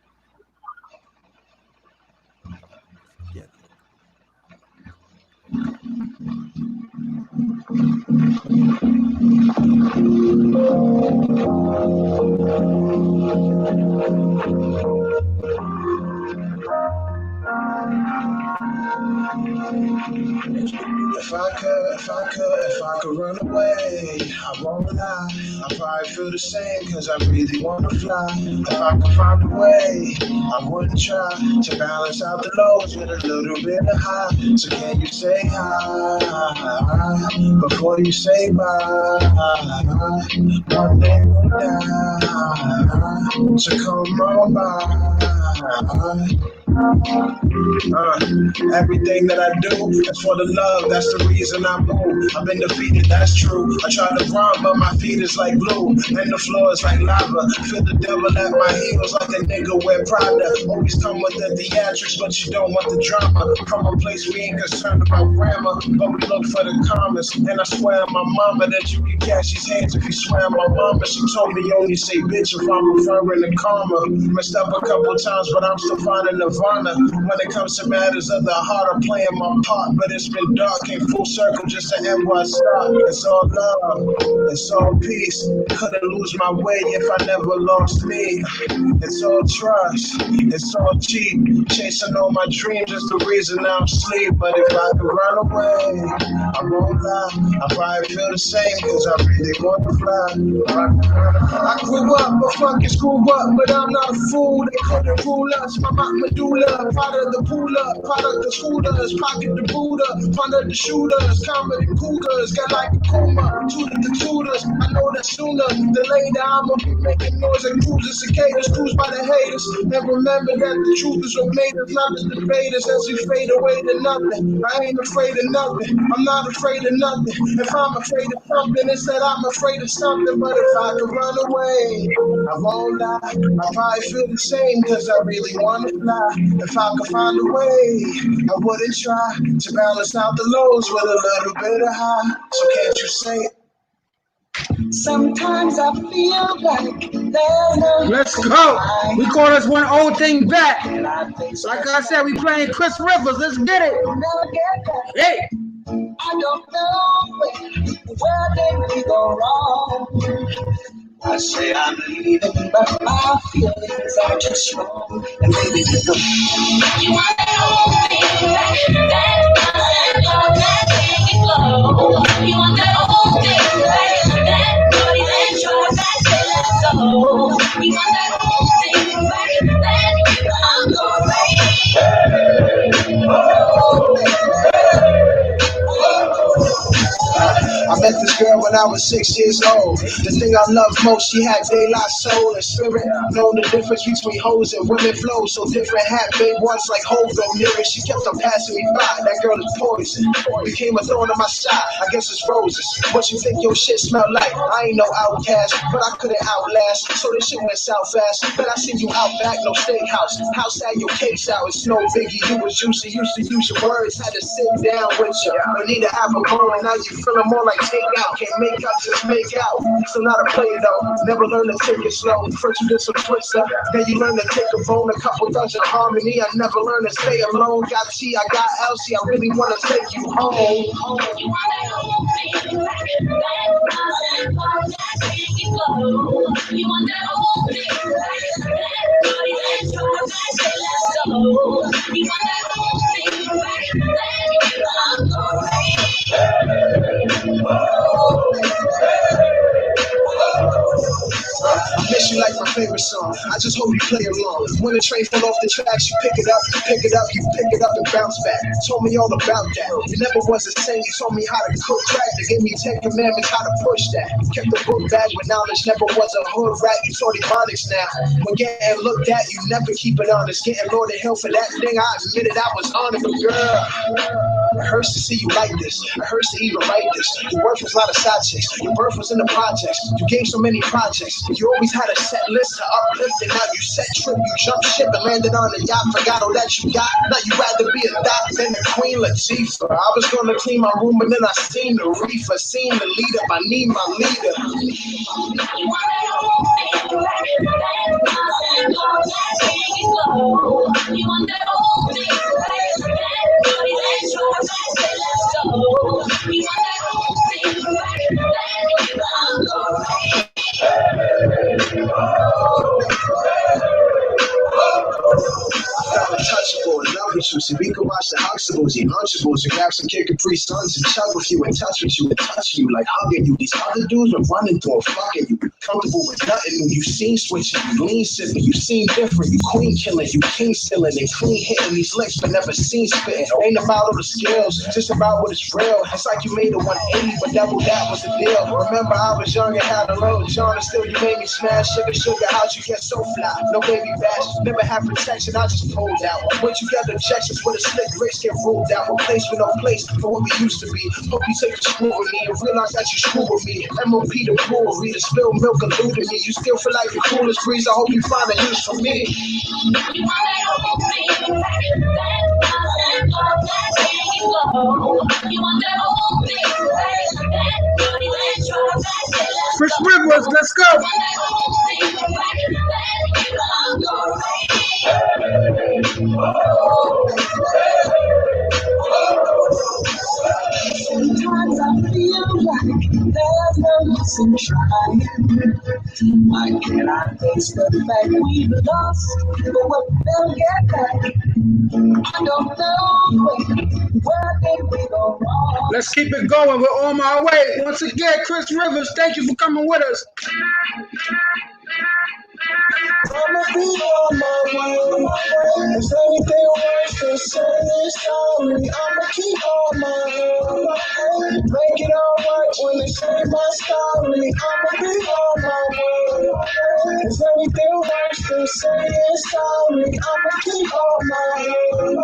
If I could run away, I won't lie. I probably feel the same, cause I really wanna fly. If I could find a way, I wouldn't try to balance out the lows with a little bit of high. So can you say hi before you say bye? One day we'll die, so come on by. Everything that I do is for the love, that's the reason I move. I've been defeated, that's true. I try to run, but my feet is like glue, and the floor is like lava. Feel the devil at my heels like a nigga wear Prada. Always come with the theatrics, but you don't want the drama. From a place we ain't concerned about grammar, but we look for the commas. And I swear on my mama that you can catch these hands if you swear on my mama. She told me only say bitch if I'm referring to karma. Messed up a couple times, but I'm still finding Nirvana. When it comes to matters of the heart, I'm playing my part, but it's been dark, came full circle just to end where I stopped. It's all love, it's all peace. Couldn't lose my way if I never lost me. It's all trust, it's all cheap. Chasing all my dreams is the reason I'm asleep. But if I could run away, I won't lie. I probably feel the same, cause I really want to fly. I grew up, but fucking screw up, but I'm not a fool. They couldn't rule us, my mama do. Product the puller, product the scooters, pocket the Buddha, funded the shooters, comedy cougars, got like a coma, tutor the tutors. I know that sooner than later I'ma be making noise like cruisers, cicadas, cruised by the haters. And remember that the truth is what made us, not the debaters. As we fade away to nothing, I ain't afraid of nothing. I'm not afraid of nothing. If I'm afraid of something, it's that I'm afraid of something. But if I could run away, I won't lie. I probably feel the same, cause I really wanna fly. If I could find a way, I wouldn't try to balance out the lows with a little bit of high. So can't you say it? Sometimes I feel like there's no. Let's go. We call this one old thing back. Like I said, we playing Chris Rivers. Let's get it. Hey. I don't know where did we go wrong. I say I believe it, but my feelings are too strong. And maybe you go. You want that old thing, that thing glow. You want that old thing, that body, that joy, that feeling so. You want that old thing, I met this girl when I was 6 years old. The thing I loved most, she had daylight soul and spirit. Known the difference between hoes and women flow. So different hat made once like Hov and Mirror. She kept on passing me by. That girl is poison. Became a thorn on my side. I guess it's roses. What you think your shit smell like? I ain't no outcast, but I couldn't outlast. So this shit went south fast. But I seen you out back, no steakhouse. House had your cakes out. It's no biggie. You was juicy. Used to use your words. Had to sit down with you. But need to have a moment. Now you feeling more like take out. Can't make up, just make out. So not a player though. Never learn to take it slow. First you did some twister. Then you learn to take a phone. A couple dozen harmony. I never learned to stay alone. Got T, I got Elsie. I really want to take you home. You want that whole thing. You want that whole thing. I miss you like my favorite song. I just hope you play along. When the train fell off the tracks, you pick it up, you pick it up, you pick it up and bounce back. Told me all about that. You never was the same. You told me how to cook crack. They gave me 10 commandments how to push that. You kept the book bag with knowledge. Never was a hood rat. You taught ebonics now. When getting looked at, you never keep it honest. Getting Lord of Hell for that thing, I admitted I was honored, but girl, it hurts to see you like this. It hurts to even write this. Your worth was a lot of side chicks. Your birth was in the projects. You gave so many projects. You always had a set list to uplift, and now you set trip. You jumped ship and landed on a yacht. Forgot all that you got. Now you rather be a doc than a Queen Latifah. I was gonna clean my room, but then I seen the reefer. Seen the leader. I need my leader. Untouchable, in love with you, so we can watch the Huxtables, eat Lunchables, and grab some Kid Capri Suns and chug with you and touch and touching you like hugging you. These other dudes were running through and fucking you. Comfortable with nothing new. You seen switching, you lean sipping, you seen different, you queen killing, you king stealing, and clean hitting these licks, but never seen spitting. Ain't about all the skills, just about what is real. It's like you made a 180, but double that was the deal. Remember, I was young and had a low John, and still you made me smash sugar, how'd you get so fly? No baby bash, never had protection, I just pulled out. Put together objections with a slick bricks get ruled out. Replaced with no place for what we used to be. Hope you take the screw with me and realize that you screw with me. MOP the brewery, the spilled milk eluded me. You still feel like the coolest breeze, I hope you find a use for me. Chris Rivers, let's go. Sometimes I feel like there's no use in trying. Why can't I face the fact we've lost, but we'll never get back? I don't know where did we go wrong. Let's keep it going. We're on my way. Once again, Chris Rivers, thank you for coming with us. I'ma be on my way. If anything worse than saying sorry, I'ma keep on my way. Make it all right when they say my story. I'ma be on my way. If anything worse than saying sorry, I'ma keep on my way.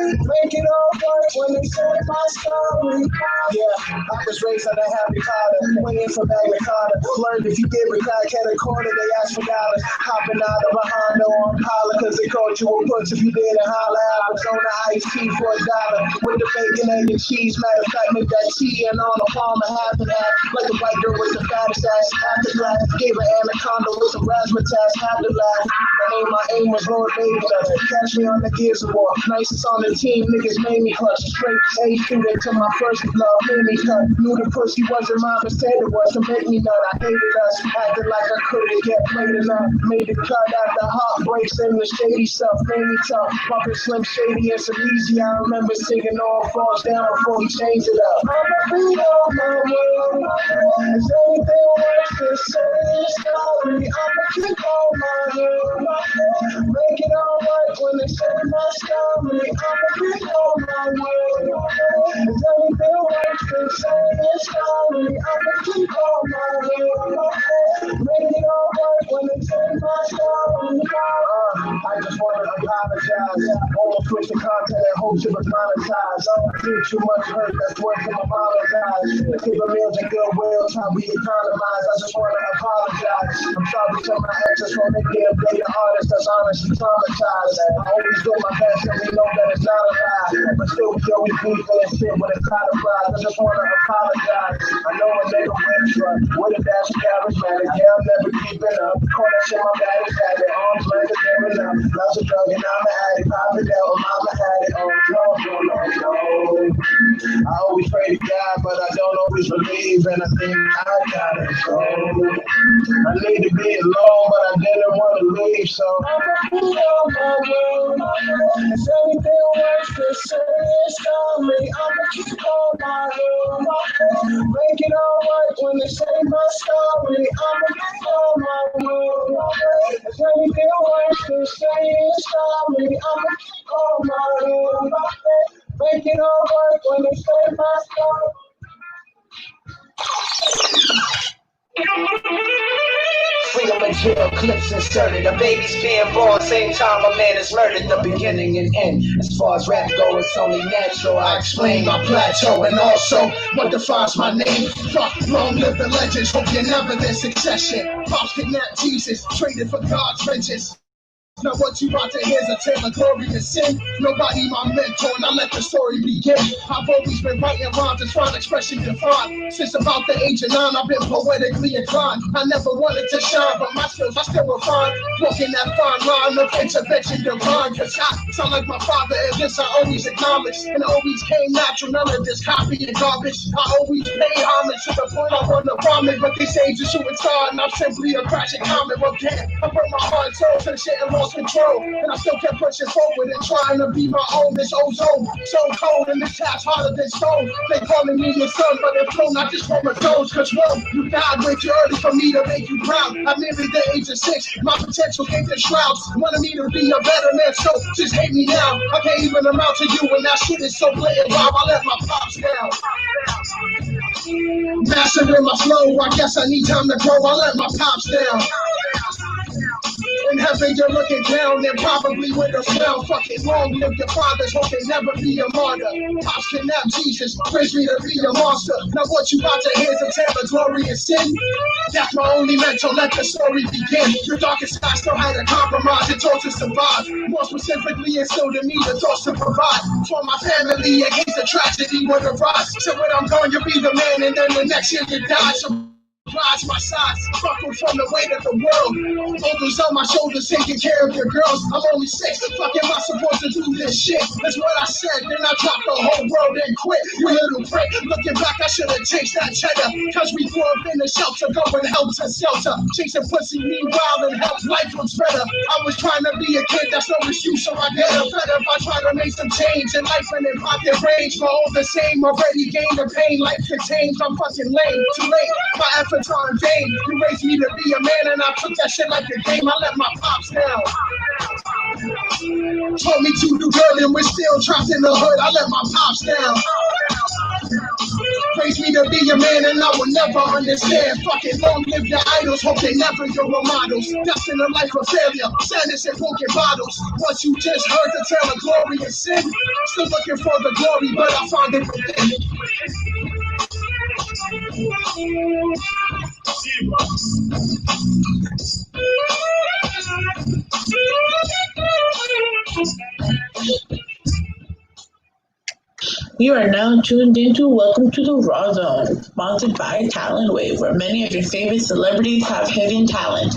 Make it all right when they say my story. Yeah, I was raised on a happy father, waiting for Magna Carta. Learned if you get retired, can't record it, they ask for dollars. Hopping out of a Honda on Holla, cause they called you a puss if you didn't holler. Arizona iced tea for $1 with the bacon, egg, and cheese. Matter of fact, make that tea and on a palm and half and half. Like the white girl with the fattest ass. After black, gave her anaconda with some razzmatazz. Had to laugh. My aim was Lord Baby. Catch me on the Gears of War. Nicest on the team, niggas made me clutch. Straight A shooter to my first love, made me cut. Knew the pussy wasn't my mistake, it was to make me nut. I hated us, acted like I couldn't get played enough. Made it cut after heartbreaks and the shady stuff. Made me tough, bumping Slim Shady and some easy. I remember singing all falls down before he changed it up. I'ma be on my way. If anything worse than saying sorry, I'ma keep on my way. Make it all right when they say my story. I'ma be on my way. If anything worse than saying sorry, I'ma keep on my way. Make it all right when they say my story. I just want to apologize. Almost switch the content and hope to monetize. I don't feel too much hurt, that's worth to apologize. The paper meals and goodwill, time we economize. I just want to apologize. I'm sorry to my exes for making a data artist that's honestly traumatized. I always do my best and we know that it's not a lie. But still we always beef and shit with a side of pride. I just want to apologize. I know a nigga went truck with a dash of charismatic. Yeah, I'm never keeping up. Call that shit my bad is habit. Arms like a giving up. Loves a drug and I'm an addict. Pop it out, mama had it. I always pray to God, but I don't always believe, and I think I got it. So I need to be alone, but I didn't want to leave, so I'ma be on my road. If everything works the same story, I'ma keep on my road. Make it all right when they say my story, I'ma be on my road. If everything works the same story, I'ma keep on my road. Make it all right when they say my story. Freedom and jail clips inserted. A baby's being born, same time a man is murdered. The beginning and end. As far as rap goes, it's only natural. I explain my plateau and also what defines my name. Fuck, long live the legends. Hope you're never their succession. Pops kidnapped Jesus, traded for God's riches. Now what you about to hear is a tale of glory and sin. Nobody my mentor, now let the story begin. I've always been writing rhymes and trying expression defined. Since about the age of 9, I've been poetically inclined. I never wanted to shine, but my skills I still refine. Walking that fine line of intervention divine. Cause I sound like my father, and this I always acknowledge. And always came natural, none of this copy and garbage. I always pay homage to the point I want to vomit. But they say just shooting star, and I'm simply a crashing comet. Well, damn, I put my heart and soul to the shit and lost control, and I still kept pushing forward and trying to be my own. This ozone so cold and this task harder than stone. They calling me your son, but it's flow not just from my toes. Cause whoa, you died way too early for me to make you proud. I married the age of 6, my potential gave the shrouds. Wanted me to be a better man, so just hate me now. I can't even amount to you, and that shit is so blatant. Wow, I let my pops down. Mastering my flow, I guess I need time to grow. I let my pops down. In heaven you're looking down and probably with a smell. Fucking long live your fathers, hope they never be a martyr. Pops kidnapped Jesus, raised me to be a monster. Now what you about to hear is a tale of glory and sin. That's my only mentor, let the story begin. Your darkest side still had to compromise and taught to survive. More specifically instilled in me the thoughts to provide for my family in case the tragedy would arise. So when I'm gone, you'll be the man, and then the next year you die. So rise my sides, buckled from the weight of the world. Others on my shoulders taking care of your girls. I'm only 6, fuck am I supposed to do this shit? That's what I said, then I dropped the whole world and quit. You little prick, looking back I should've chased that cheddar. Cause we grew up in the shelter, going help to shelter. Chasing pussy meanwhile and help life looks better. I was trying to be a kid, that's no excuse, so I get a better. If I try to make some change in life and in pocket range, for all the same, already gained the pain life contains. I'm fucking lame, too late, my efforts are in vain. You raised me to be a man, and I took that shit like a game. I let my pops down. Told me to do good, and we're still trapped in the hood. I let my pops down. Raised me to be a man, and I will never understand. Fucking long live your idols, hope they never your role models. Destined a life of failure, sadness and broken bottles. Once you just heard the tale of glory and sin, still looking for the glory, but I found it within. You are now tuned into Welcome to the Rawrrzone, sponsored by Talent Wave, where many of your favorite celebrities have hidden talent.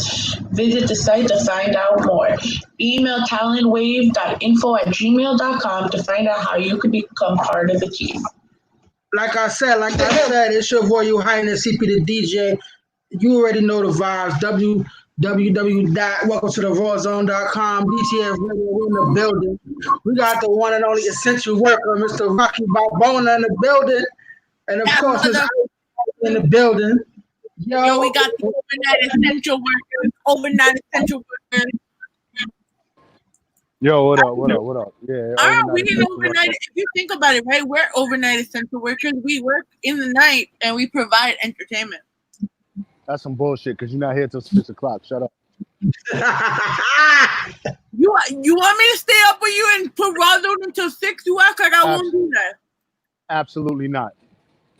Visit the site to find out more. Email talentwave.info@gmail.com to find out how you could become part of the team. Like I said, it's your boy, Your Highness, CP the DJ. You already know the vibes. www.welcometothe.rawrzone.com. DTF Radio in the building. We got the one and only essential worker, Mr. Rocky Balbona in the building. And of course, Mr. in the building. Yo, we got the overnight essential workers. Yo, what up? Yeah. We didn't overnight. If you think about it, right, we're overnight essential workers. We work in the night and we provide entertainment. That's some bullshit because you're not here till 6 o'clock. Shut up. You want me to stay up with you and put Rawrrzone until 6? You act like I won't do that. Absolutely not.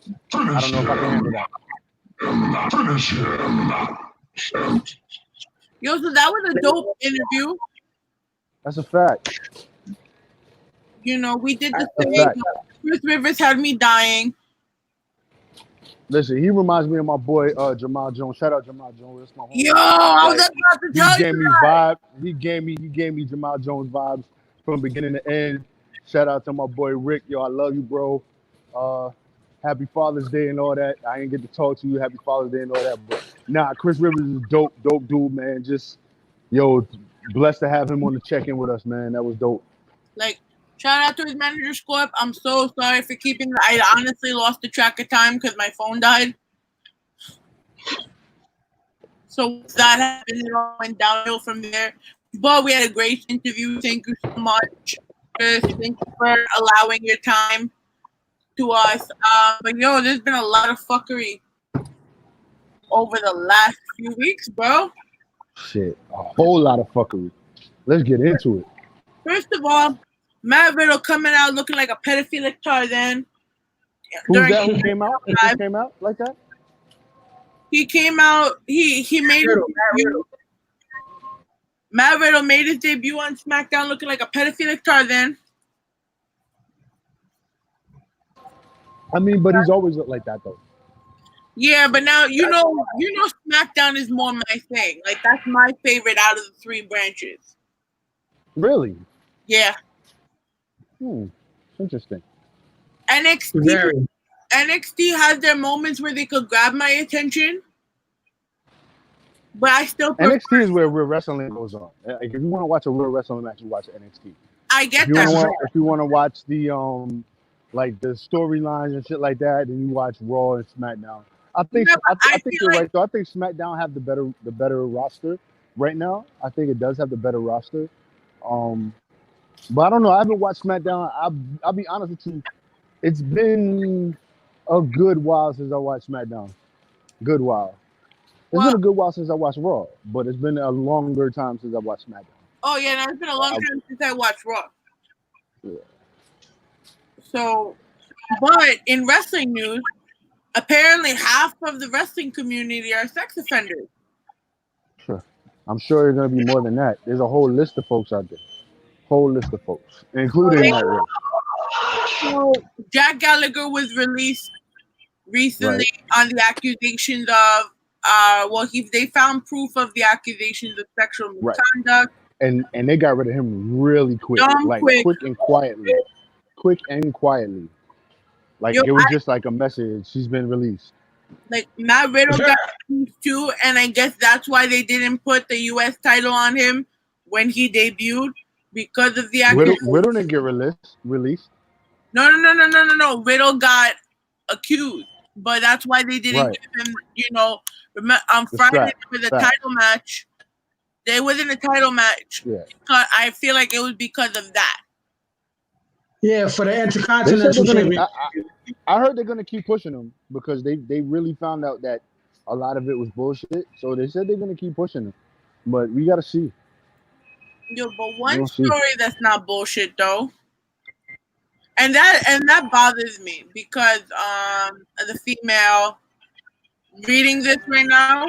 I don't know if I can handle that. Yo, so that was a dope interview. That's a fact. You know, we did the thing. Chris Rivers had me dying. Listen, he reminds me of my boy Jamal Jones. Shout out Jamal Jones. That's my homie. Yo, I was about to tell you. He gave me Jamal Jones vibes from beginning to end. Shout out to my boy Rick. Yo, I love you, bro. Happy Father's Day and all that. I ain't get to talk to you. Happy Father's Day and all that. But nah, Chris Rivers is dope dude, man. Just yo, blessed to have him on the check-in with us, man. That was dope. Like, shout out to his manager, Scorp. I'm so sorry for keeping. I honestly lost the track of time because my phone died. So that happened, it all went downhill from there. But we had a great interview. Thank you so much, Chris. Thank you for allowing your time to us. But yo, there's been a lot of fuckery over the last few weeks, bro. Shit, a whole lot of fuckery. Let's get into it. First of all, Matt Riddle coming out looking like a pedophilic Tarzan. Who's that? Who came out? Who came out like that? He came out. He made his debut. Matt Riddle made his debut on SmackDown looking like a pedophilic Tarzan. I mean, but he's always looked like that though. Yeah, but now you know SmackDown is more my thing. Like that's my favorite out of the three branches. Really? Yeah. Interesting. NXT has their moments where they could grab my attention, but I still prefer. NXT is where real wrestling goes on. Like, if you want to watch a real wrestling match, you watch NXT. I get if that. If you want to watch the like the storylines and shit like that, then you watch Raw and SmackDown. I think you're right though. I think SmackDown have the better roster right now. I think it does have the better roster. But I don't know. I haven't watched SmackDown. I'll be honest with you. It's been a good while since I watched SmackDown. Good while. It's been a good while since I watched Raw, but it's been a longer time since I watched SmackDown. Oh yeah, no, it's been a long time since I watched Raw. Yeah. So, but in wrestling news, apparently half of the wrestling community are sex offenders. Sure. I'm sure there's going to be more than that. There's a whole list of folks out there. Whole list of folks, including Matt Riddle. So, Jack Gallagher was released recently on the accusations of, they found proof of the accusations of sexual misconduct. And they got rid of him really quick. Quick and quietly. Quick and quietly. Like, it was just like a message. She's been released. Like, Matt Riddle got released too, and I guess that's why they didn't put the U.S. title on him when he debuted, because of the accusations. Riddle didn't get released. No. Riddle got accused, but that's why they didn't give him, on Friday for the title match. There wasn't a title match. Yeah. I feel like it was because of that. Yeah, for the Intercontinental Championship. I heard they're going to keep pushing him because they really found out that a lot of it was bullshit. So they said they're going to keep pushing him. But we got to see. Yo, but one story that's not bullshit though. And that bothers me because the female reading this right now,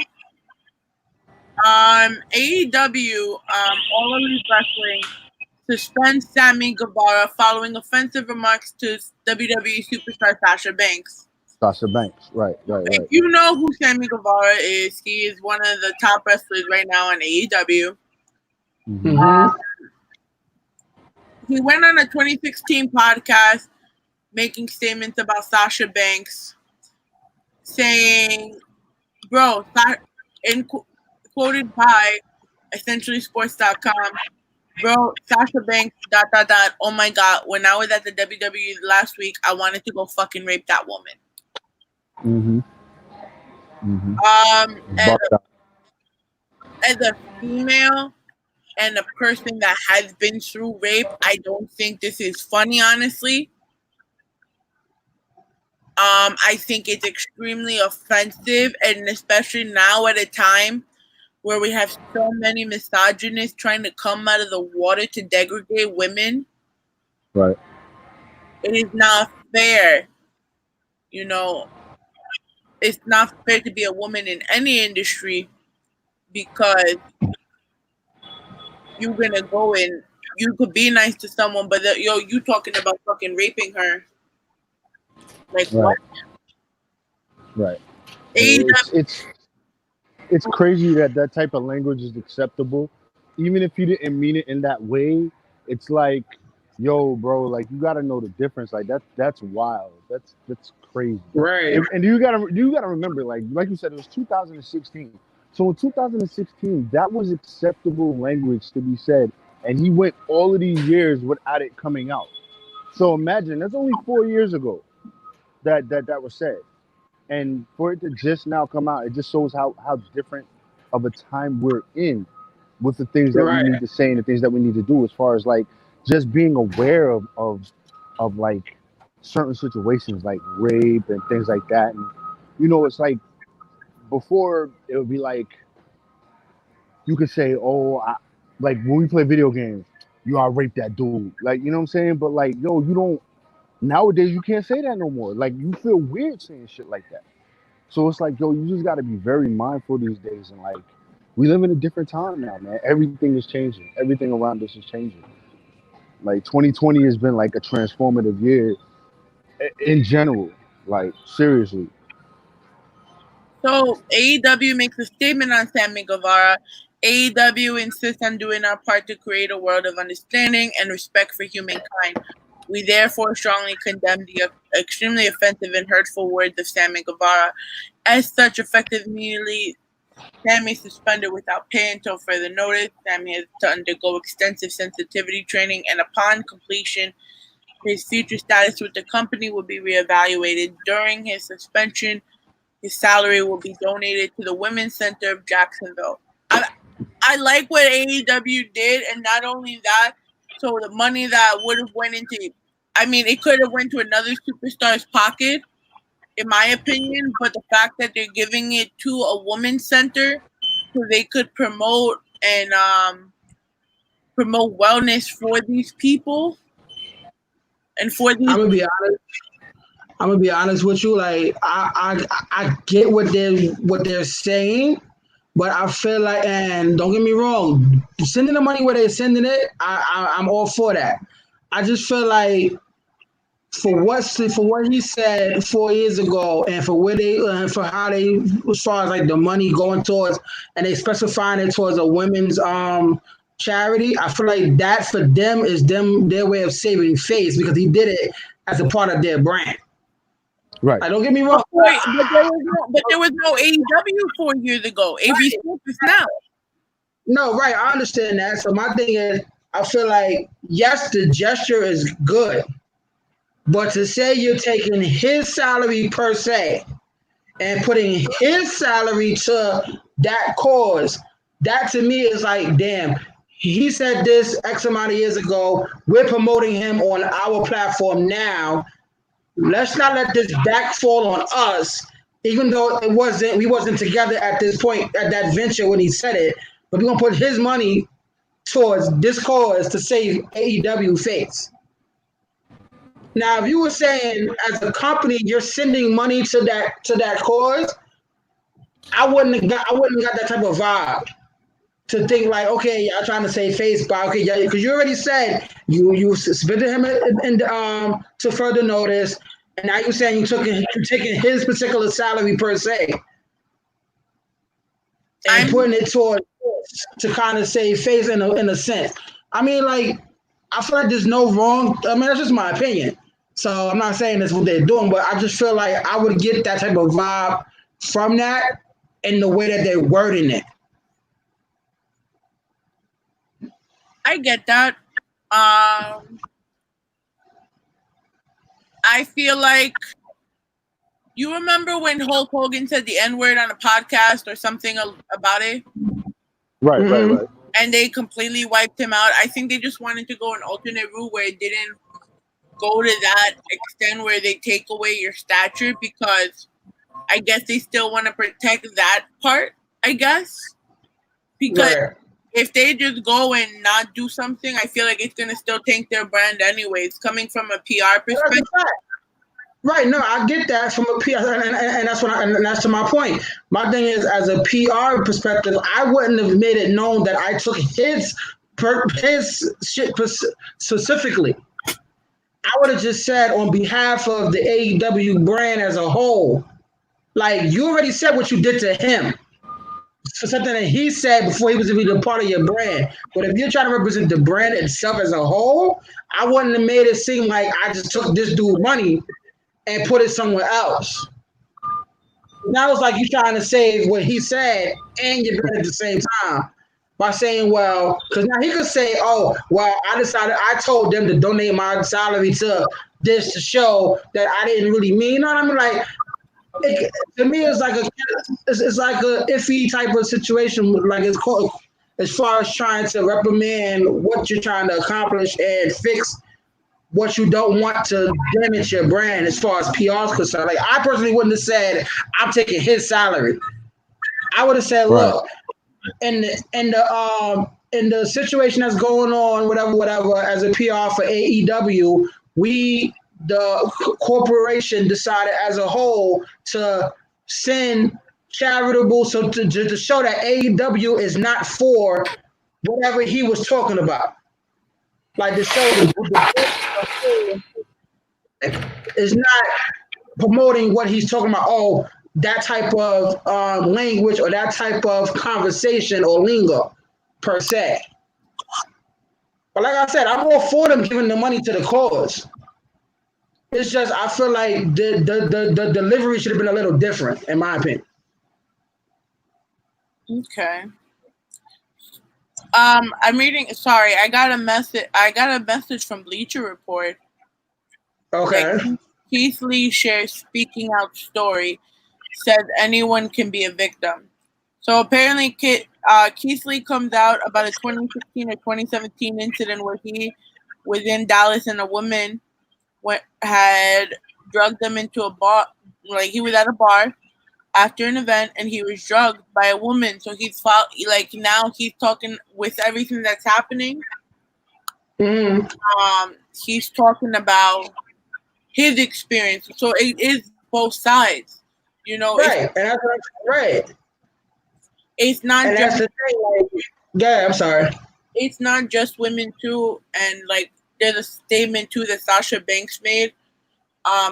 AEW, All Elite Wrestling suspends Sammy Guevara following offensive remarks to WWE superstar Sasha Banks. Right. If you know who Sammy Guevara is, he is one of the top wrestlers right now on AEW. Mm-hmm. He went on a 2016 podcast making statements about Sasha Banks, saying, bro, quoted by essentiallysports.com, bro, Sasha Banks, ... oh my God, when I was at the WWE last week, I wanted to go fucking rape that woman. As a female and a person that has been through rape, I don't think this is funny, honestly. I think it's extremely offensive, and especially now at a time where we have so many misogynists trying to come out of the water to degrade women. Right. It is not fair. It's not fair to be a woman in any industry because you're going to go in, you could be nice to someone, but you talking about fucking raping her. Like, what? Right. It's crazy that type of language is acceptable. Even if you didn't mean it in that way, it's like Yo, bro, like you gotta know the difference. Like that's wild. That's crazy. Right. And you gotta remember, like you said, it was 2016. So in 2016, that was acceptable language to be said, and he went all of these years without it coming out. So imagine that's only 4 years ago that was said, and for it to just now come out, it just shows how different of a time we're in with the things that we Right. need to say and the things that we need to do as far as like just being aware of like certain situations like rape and things like that. And it's like before it would be like you could say, oh, like when we play video games, I raped that dude. Like, you know what I'm saying? But like, yo, you don't nowadays you can't say that no more. Like you feel weird saying shit like that. So it's like, yo, you just gotta be very mindful these days, and like we live in a different time now, man. Everything is changing. Everything around us is changing. Like 2020 has been like a transformative year in general. Like seriously. So AEW makes a statement on Sammy Guevara. AEW insists on doing our part to create a world of understanding and respect for humankind. We therefore strongly condemn the extremely offensive and hurtful words of Sammy Guevara. As such, effective immediately, Sammy suspended without pay until further notice. Sammy has to undergo extensive sensitivity training, and upon completion, his future status with the company will be reevaluated. During his suspension, his salary will be donated to the Women's Center of Jacksonville. I like what AEW did, and not only that, so the money that would have went into, I mean, it could have went to another superstar's pocket, in my opinion, but the fact that they're giving it to a women's center so they could promote and promote wellness for these people and for these. I'm gonna be honest with you. Like I get what they're saying, but I feel like, and don't get me wrong, sending the money where they're sending it, I'm all for that. I just feel like for what he said 4 years ago, and for where they for how they, as far as like the money going towards, and they specifying it towards a women's charity, I feel like that for them is their way of saving face, because he did it as a part of their brand. Right. Like, don't get me wrong. But there was no AEW 4 years ago. AV is now. No, right. I understand that. So my thing is, I feel like, yes, the gesture is good, but to say you're taking his salary per se and putting his salary to that cause, that to me is like, damn, he said this X amount of years ago. We're promoting him on our platform now. Let's not let this back fall on us, even though we wasn't together at this point, at that venture when he said it. But we're gonna put his money towards this cause to save AEW face. Now, if you were saying as a company you're sending money to that cause, I wouldn't have got that type of vibe to think like, okay, y'all trying to save face, but okay, yeah, because you already said you suspended him to further notice, and now you're saying you're taking his particular salary per se and putting it towards to kind of save face in a sense. I mean, like, I feel like there's no wrong. I mean, that's just my opinion. So I'm not saying that's what they're doing, but I just feel like I would get that type of vibe from that in the way that they're wording it. I get that. I feel like, you remember when Hulk Hogan said the N-word on a podcast or something about it? Right. And they completely wiped him out. I think they just wanted to go an alternate route where it didn't go to that extent where they take away your stature, because I guess they still want to protect that part, I guess. Because if they just go and not do something, I feel like it's going to still tank their brand anyways, coming from a PR perspective. Right, no, I get that from a PR, and that's to my point. My thing is, as a PR perspective, I wouldn't have made it known that I took his shit specifically. I would have just said on behalf of the AEW brand as a whole, like, you already said what you did to him. for something that he said before he was even a part of your brand. But if you're trying to represent the brand itself as a whole, I wouldn't have made it seem like I just took this dude's money and put it somewhere else. Now it's like you're trying to save what he said and your brand at the same time by saying, well, because now he could say, oh, well, I told them to donate my salary to this to show that I didn't really mean. You know what I mean? Like, to me, it's like a iffy type of situation. Like it's called, as far as trying to reprimand what you're trying to accomplish and fix what you don't want to damage your brand as far as PR is concerned. Like I personally wouldn't have said I'm taking his salary. I would have said, look, in the situation that's going on, whatever, as a PR for AEW, the corporation decided as a whole to send charitable, so to show that AEW is not for whatever he was talking about. Like to show is not promoting what he's talking about. Oh, that type of language or that type of conversation or lingo per se. But like I said, I'm all for them giving the money to the cause. It's just I feel like the delivery should have been a little different, in my opinion. Okay. I'm reading. Sorry, I got a message from Bleacher Report. Okay. Like, Keith Lee shares speaking out story. Says anyone can be a victim. So apparently, Keith Lee comes out about a 2016 or 2017 incident where he was in Dallas and a woman had drugged him into a bar. Like he was at a bar after an event and he was drugged by a woman. So now he's talking with everything that's happening. Mm-hmm. He's talking about his experience. So it is both sides. You know, right, and that's right. It's not and just. That's the thing, like, yeah, I'm sorry. It's not just women too, and like there's a statement too that Sasha Banks made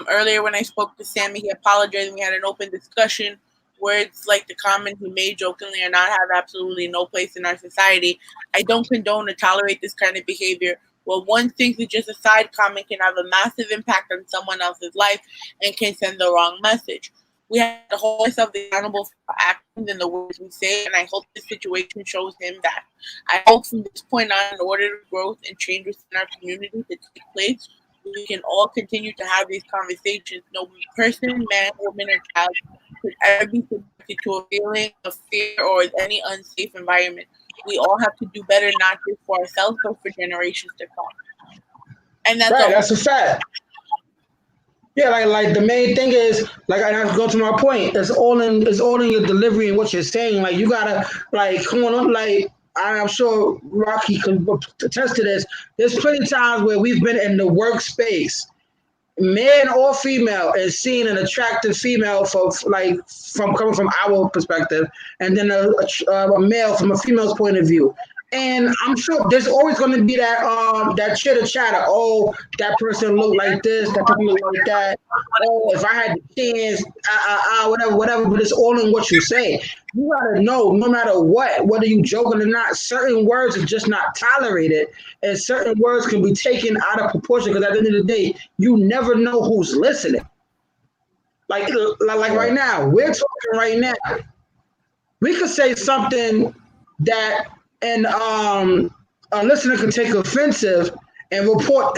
earlier when I spoke to Sammy. He apologized and we had an open discussion where it's like the comment he made jokingly or not have absolutely no place in our society. I don't condone or tolerate this kind of behavior. Well, one thinks that just a side comment can have a massive impact on someone else's life and can send the wrong message. We have to hold ourselves accountable for actions and the words we say, and I hope this situation shows him that. I hope from this point on, in order for growth and change within our community to take place, we can all continue to have these conversations. No person, man, woman, or child should ever be subjected to a feeling of fear or any unsafe environment. We all have to do better, not just for ourselves, but for generations to come. And that's right. That's a fact. Yeah, like the main thing is, like, and I go to my point. It's all in your delivery and what you're saying. Like you gotta, like, come on, like I'm sure Rocky can attest to this. There's plenty of times where we've been in the workspace, man or female, and seeing an attractive female from coming from our perspective, and then a male from a female's point of view. And I'm sure there's always going to be that chitter chatter. Oh, that person looked like this. That person looked like that. Oh, if I had the chance, whatever. But it's all in what you say. You gotta know, no matter what, whether you joking or not, certain words are just not tolerated, and certain words can be taken out of proportion. Because at the end of the day, you never know who's listening. Like right now, we're talking right now. We could say something that. And a listener could take offensive and report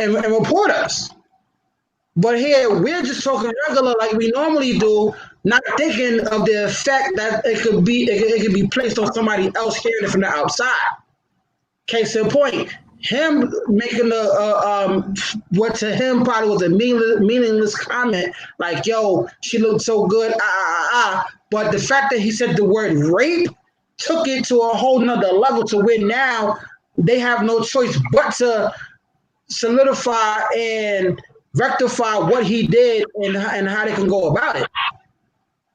us. But here we're just talking regular like we normally do, not thinking of the effect that it could be placed on somebody else hearing it from the outside. Case in point, him making what to him probably was a meaningless comment, like, yo, she looked so good, But the fact that he said the word rape took it to a whole nother level to where now they have no choice but to solidify and rectify what he did and how they can go about it.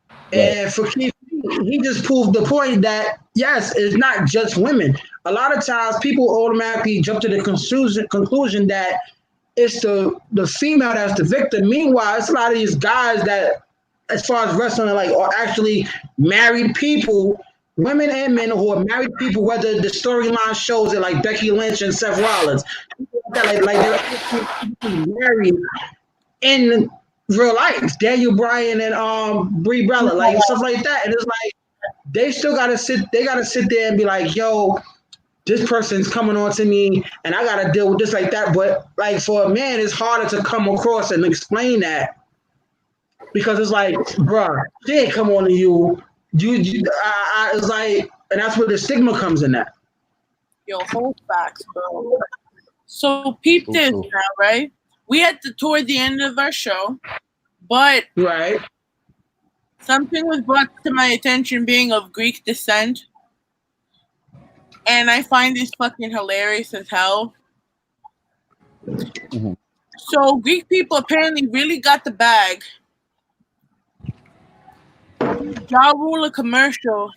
Right. And for Keith, he just proved the point that, yes, it's not just women. A lot of times people automatically jump to the conclusion that it's the female that's the victim. Meanwhile, it's a lot of these guys that, as far as wrestling, are actually married people women and men who are married people, whether the storyline shows it like Becky Lynch and Seth Rollins, like they're actually married in real life. Daniel Bryan and Brie Bella, like stuff like that. And it's like they still gotta sit. They gotta sit there and be like, "Yo, this person's coming on to me, and I gotta deal with this like that." But like for a man, it's harder to come across and explain that because it's like, bruh, she ain't come on to you. It's like, and that's where the stigma comes in. That Yo, whole facts, bro. So peep this now, right? We had to toward the end of our show, but right? something was brought to my attention being of Greek descent, and I find this fucking hilarious as hell. Mm-hmm. So Greek people apparently really got the bag. Ja Rule a commercial.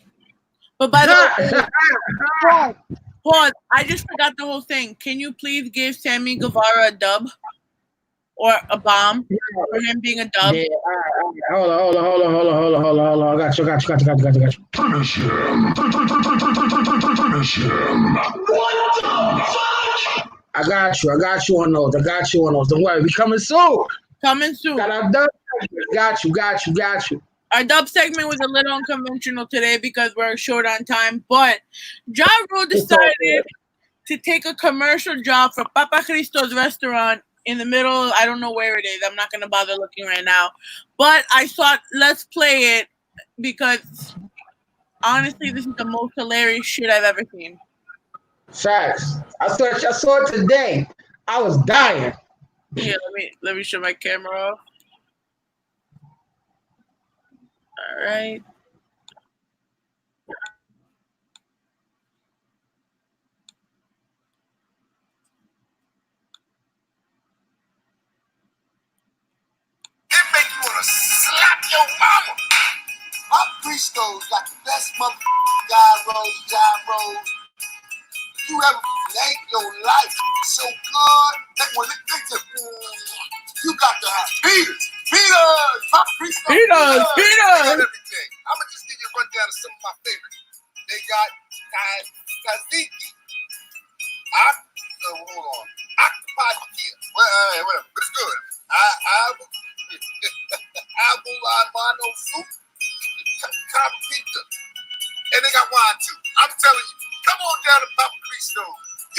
But by the way, pause. I just forgot the whole thing. Can you please give Sammy Guevara a dub? Or a bomb for him being a dub? Yeah, hold on. I got you. Finish him. Finish him. I got you on those. Don't worry, we coming soon. Coming soon. Got our dub. Got you. Our dub segment was a little unconventional today because we're short on time, but Ja Rule decided to take a commercial job for Papa Cristo's restaurant in the middle. I don't know where it is. I'm not going to bother looking right now. But I thought, let's play it because, honestly, this is the most hilarious shit I've ever seen. Facts. I saw it today. I was dying. Here, let me show my camera off. All right. It make you want to slap your mama. Papa Cristo's got the best motherfucking gyros. You ever ate your life so good that when it thinks of you got to have Peters, Papa Cristo, Peters. Everything. I'm gonna just give you a rundown of some of my favorites. They got tzatziki. Hold on. Octopi tequila. Whatever. But it's good. Abulamano soup. Capita. And they got wine too. I'm telling you, come on down to Papa Cristo.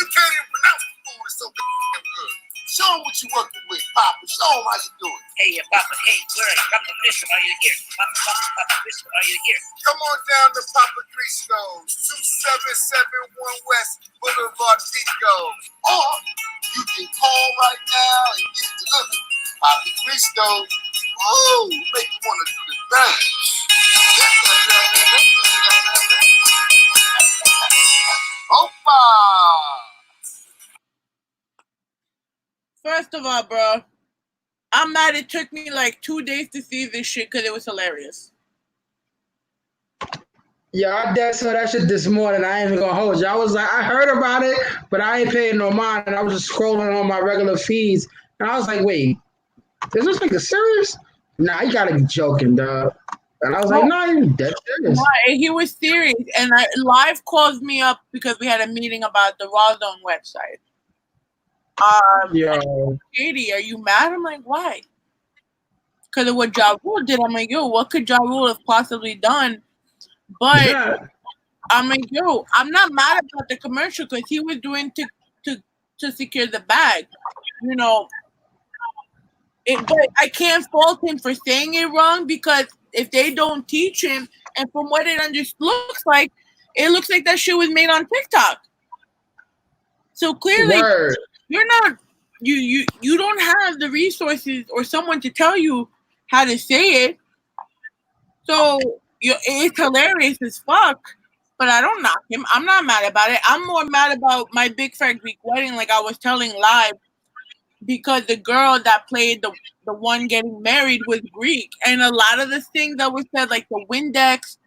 You can't even pronounce the food. It's so damn good. Show them what you're working with, Papa. Show them how you do it. Hey, Papa, where Papa Cristo, are you here? Papa Cristo, are you here? Come on down to Papa Cristo's, 2771 West Boulevard, Pico. Or you can call right now and get it delivered. Papa Cristo, make you want to do the thing. Opa! First of all, bro, I'm mad it took me like 2 days to see this shit because it was hilarious. Yeah, I saw that shit this morning. I ain't even gonna hold you. I was like, I heard about it, but I ain't paying no mind. And I was just scrolling on my regular feeds, and I was like, wait, is this nigga serious? Nah, you gotta be joking, dog. And I was like, no, you're dead serious. Why? He was serious, and Live calls me up because we had a meeting about the Rawrrzone website. Yo, Katie, are you mad? I'm like, why? Because of what Ja Rule did. I'm like, yo, what could Ja Rule have possibly done? But yeah. I'm like, yo, I'm not mad about the commercial because he was doing to secure the bag, you know. But I can't fault him for saying it wrong because if they don't teach him, and from what it looks like that shit was made on TikTok. So clearly, Word. you're not you don't have the resources or someone to tell you how to say it. So it's hilarious as fuck. But I don't knock him. I'm not mad about it. I'm more mad about my big fat Greek wedding, like I was telling Live, because the girl that played the one getting married was Greek. And a lot of the things that was said, like the Windex,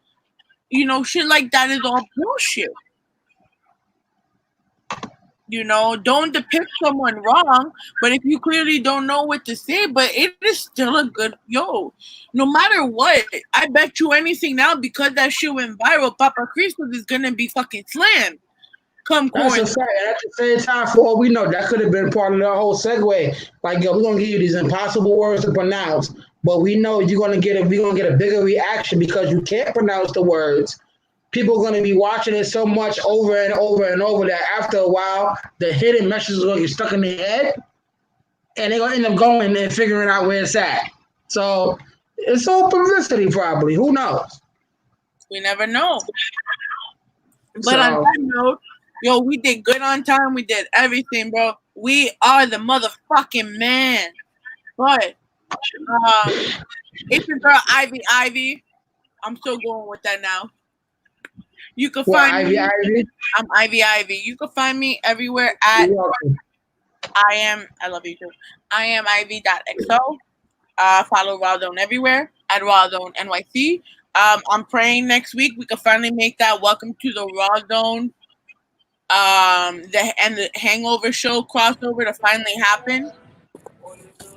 you know, shit like that is all bullshit. Don't depict someone wrong, but if you clearly don't know what to say, but it is still a good, no matter what, I bet you anything now, because that shit went viral, Papa Cristo is gonna be fucking slammed come That's a quarantine. fact. At the same time, for all we know, that could have been part of the whole segue. Like, yo, we're gonna give you these impossible words to pronounce, but we know we're gonna get a bigger reaction because you can't pronounce the words. People are gonna be watching it so much over and over and over that after a while, the hidden message is gonna get stuck in their head, and they're gonna end up going and figuring out where it's at. So it's all publicity, probably. Who knows? We never know. But on So that note, yo, we did good on time. We did everything, bro. We are the motherfucking man. But it's your girl Ivy. I'm still going with that now. You can what, find Ivy me. Ivy? I'm Ivy. You can find me everywhere at You're welcome. I love you too. I am Ivy.xo. Follow Rawrdzone everywhere at Rawrdzone NYC. I'm praying next week we can finally make that Welcome to the Rawrdzone the Hangover show crossover to finally happen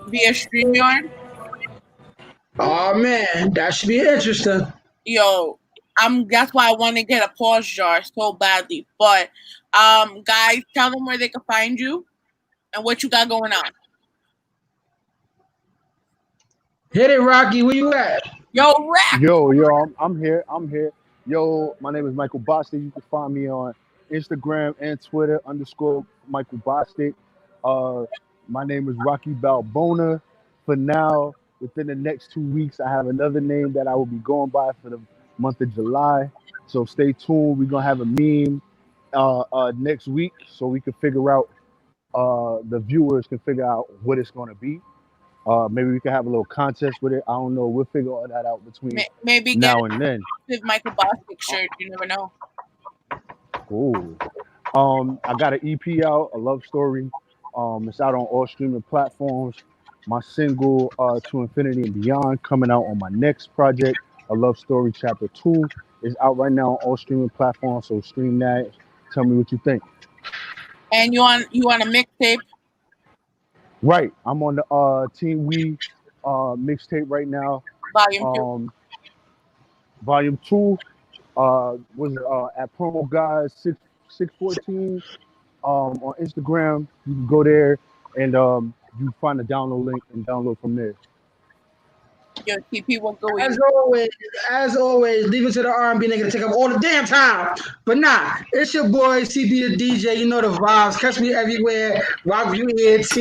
via StreamYard. Oh man, that should be interesting. Yo, that's why I want to get a pause jar so badly. But guys, tell them where they can find you and what you got going on. Hit it, Rocky. Where you at? Yo, rap. Yo, I'm here. Yo, my name is Michael Bostic. You can find me on Instagram and Twitter _Michael Bostic. My name is Rocky Balbona. For now, within the next 2 weeks, I have another name that I will be going by for the month of July. So stay tuned. We're gonna have a meme next week, so we can figure out the viewers can figure out what it's gonna be. Maybe we can have a little contest with it. I don't know. We'll figure all that out between Maybe now and then. With Michael Bostic shirt. You never know. Cool. I got an EP out, a love story. It's out on all streaming platforms. My single To Infinity and Beyond coming out on my next project, A Love Story Chapter 2, is out right now on all streaming platforms. So stream that. Tell me what you think. And you on a mixtape? Right. I'm on the Team We mixtape right now. Volume 2. Volume 2 was at Promo Guys 614 on Instagram. You can go there and you find the download link and download from there. Yo, TP won't go As always, leave it to the R&B nigga to take up all the damn time. But nah, it's your boy CP the DJ. You know the vibes. Catch me everywhere. Rock View ENT.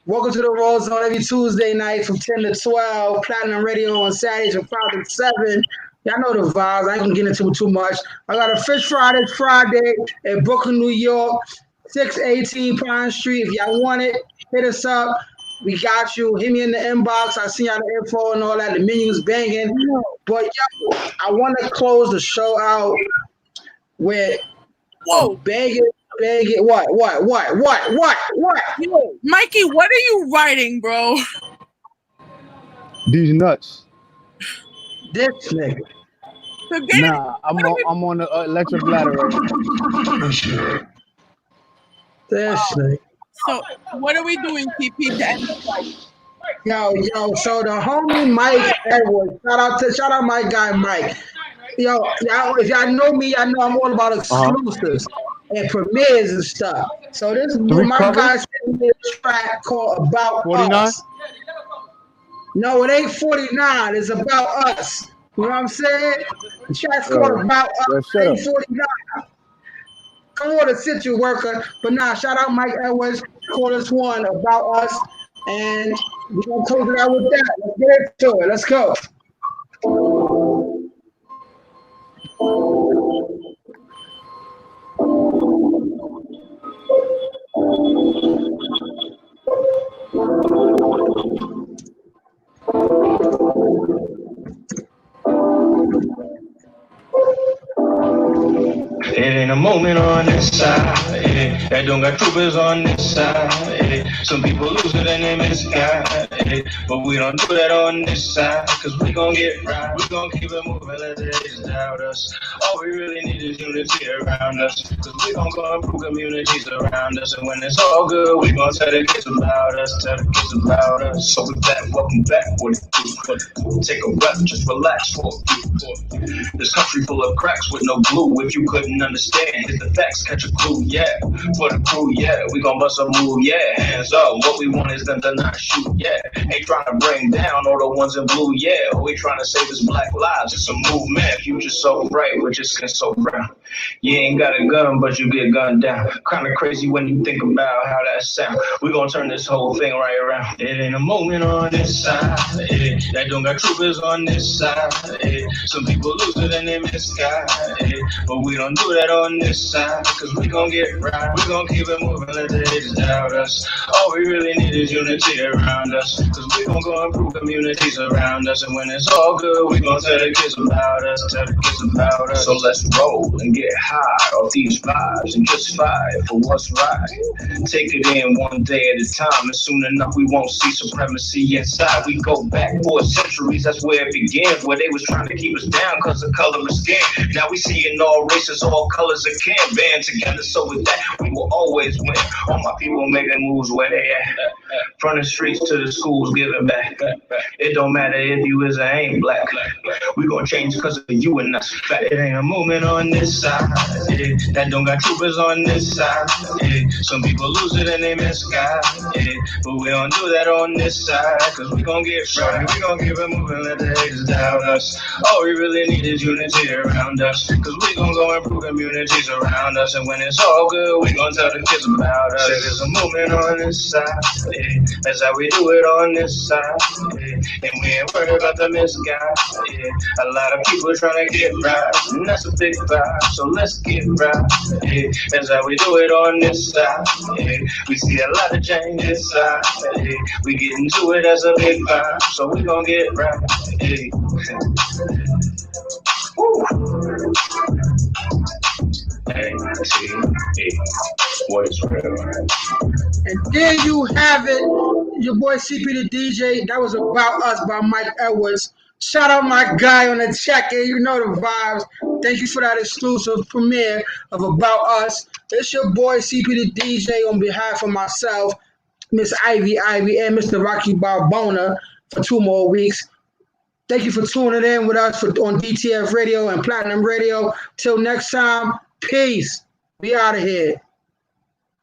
Welcome to the Rawrdzone every Tuesday night from 10 to 12. Platinum Radio on Saturdays from 5 to 7. Y'all know the vibes. I ain't gonna get into it too much. I got a Fish Friday in Brooklyn, New York, 618 Pine Street. If y'all want it, hit us up. We got you. Hit me in the inbox. I see y'all the info and all that. The menu's banging. But yo, I want to close the show out with banging. What? Yo, Mikey, what are you writing, bro? These nuts. This nigga. Nah, I'm on the electric ladder right now. This nigga. So, what are we doing, TP, to end the fight? Yo, so the homie Mike Edwards, shout out my guy Mike. Yo, y'all, if y'all know me, y'all know I'm all about exclusives and premieres and stuff. So this my guy sent me a track called About 49? Us. No, it ain't 49. It's About Us. You know what I'm saying? The track's called About Us. It ain't 49. Come on and sit you worker. But nah, shout out Mike Edwards. Call this one About Us. And we're going to close it out with that. Let's get into it. Let's go. It ain't a moment on this side. That don't got troopers on this side. Some people lose it and they miss God. But we don't do that on this side, cause we gon' get right. We gon' keep it moving, let the haters doubt us. All we really need is unity around us, cause we gon' go improve communities around us. And when it's all good, we gon' tell the kids about us, tell the kids about us. So with that, welcome back. What it do? Take a breath, just relax for a few. This country full of cracks with no glue. If you couldn't understand, hit the facts, catch a clue, yeah. For the crew, yeah. We gon' bust a move, yeah. Hands up, what we want is them to not shoot, yeah. Ain't trying to bring down all the ones in blue, yeah. We trying to save this black lives, it's a movement. Future so bright, with your skin so brown. You ain't got a gun, but you get gunned down. Kinda crazy when you think about how that sound. We gon' turn this whole thing right around. It ain't a moment on this side. That don't got troopers on this side. Some people lose it and they miss God. But we don't do that on this side, cause we gon' get right. We gon' keep it moving, let the haters doubt us. All we really need is unity around us, cause we gon' go improve communities around us. And when it's all good, we gon' tell the kids about us, tell the kids about us. So let's roll and get high off these vibes and just fight for what's right. Take it in one day at a time, and soon enough we won't see supremacy inside. We go back 4 centuries, that's where it begins, where they was trying to keep us down cause of color of skin. Now we seeing all races, all colors of kin band together, so with that we will always win. All my people making moves where they at, from the streets to the schools giving back. It don't matter if you is or ain't black, we gon' change cause of you and us. It ain't a movement on this side, that don't got troopers on this side. Some people lose it and they miss God, but we don't do that on this side, cause we gon' get right. We gon' keep it moving, let the haters doubt us. All we really need is unity around us, cause we gon' go improve communities around us. And when it's all good, we gon' tell the kids about us. Say there's a movement on this side, that's how we do it on this side, and we ain't worried about the misguide. A lot of people trying to get right, and that's a big vibe, so let's get right. That's how we do it on this side. We see a lot of change inside. We get into it as a big vibe, so we gon' get right. Woo. What is real? And there you have it, your boy CP the DJ. That was About Us by Mike Edwards. Shout out my guy on the check-in. You know the vibes. Thank you for that exclusive premiere of About Us. It's your boy CP the DJ on behalf of myself, Miss Ivy, and Mr. Rocky Barbona for 2 more weeks. Thank you for tuning in with us on DTF Radio and Platinum Radio. Till next time, peace. We out of here.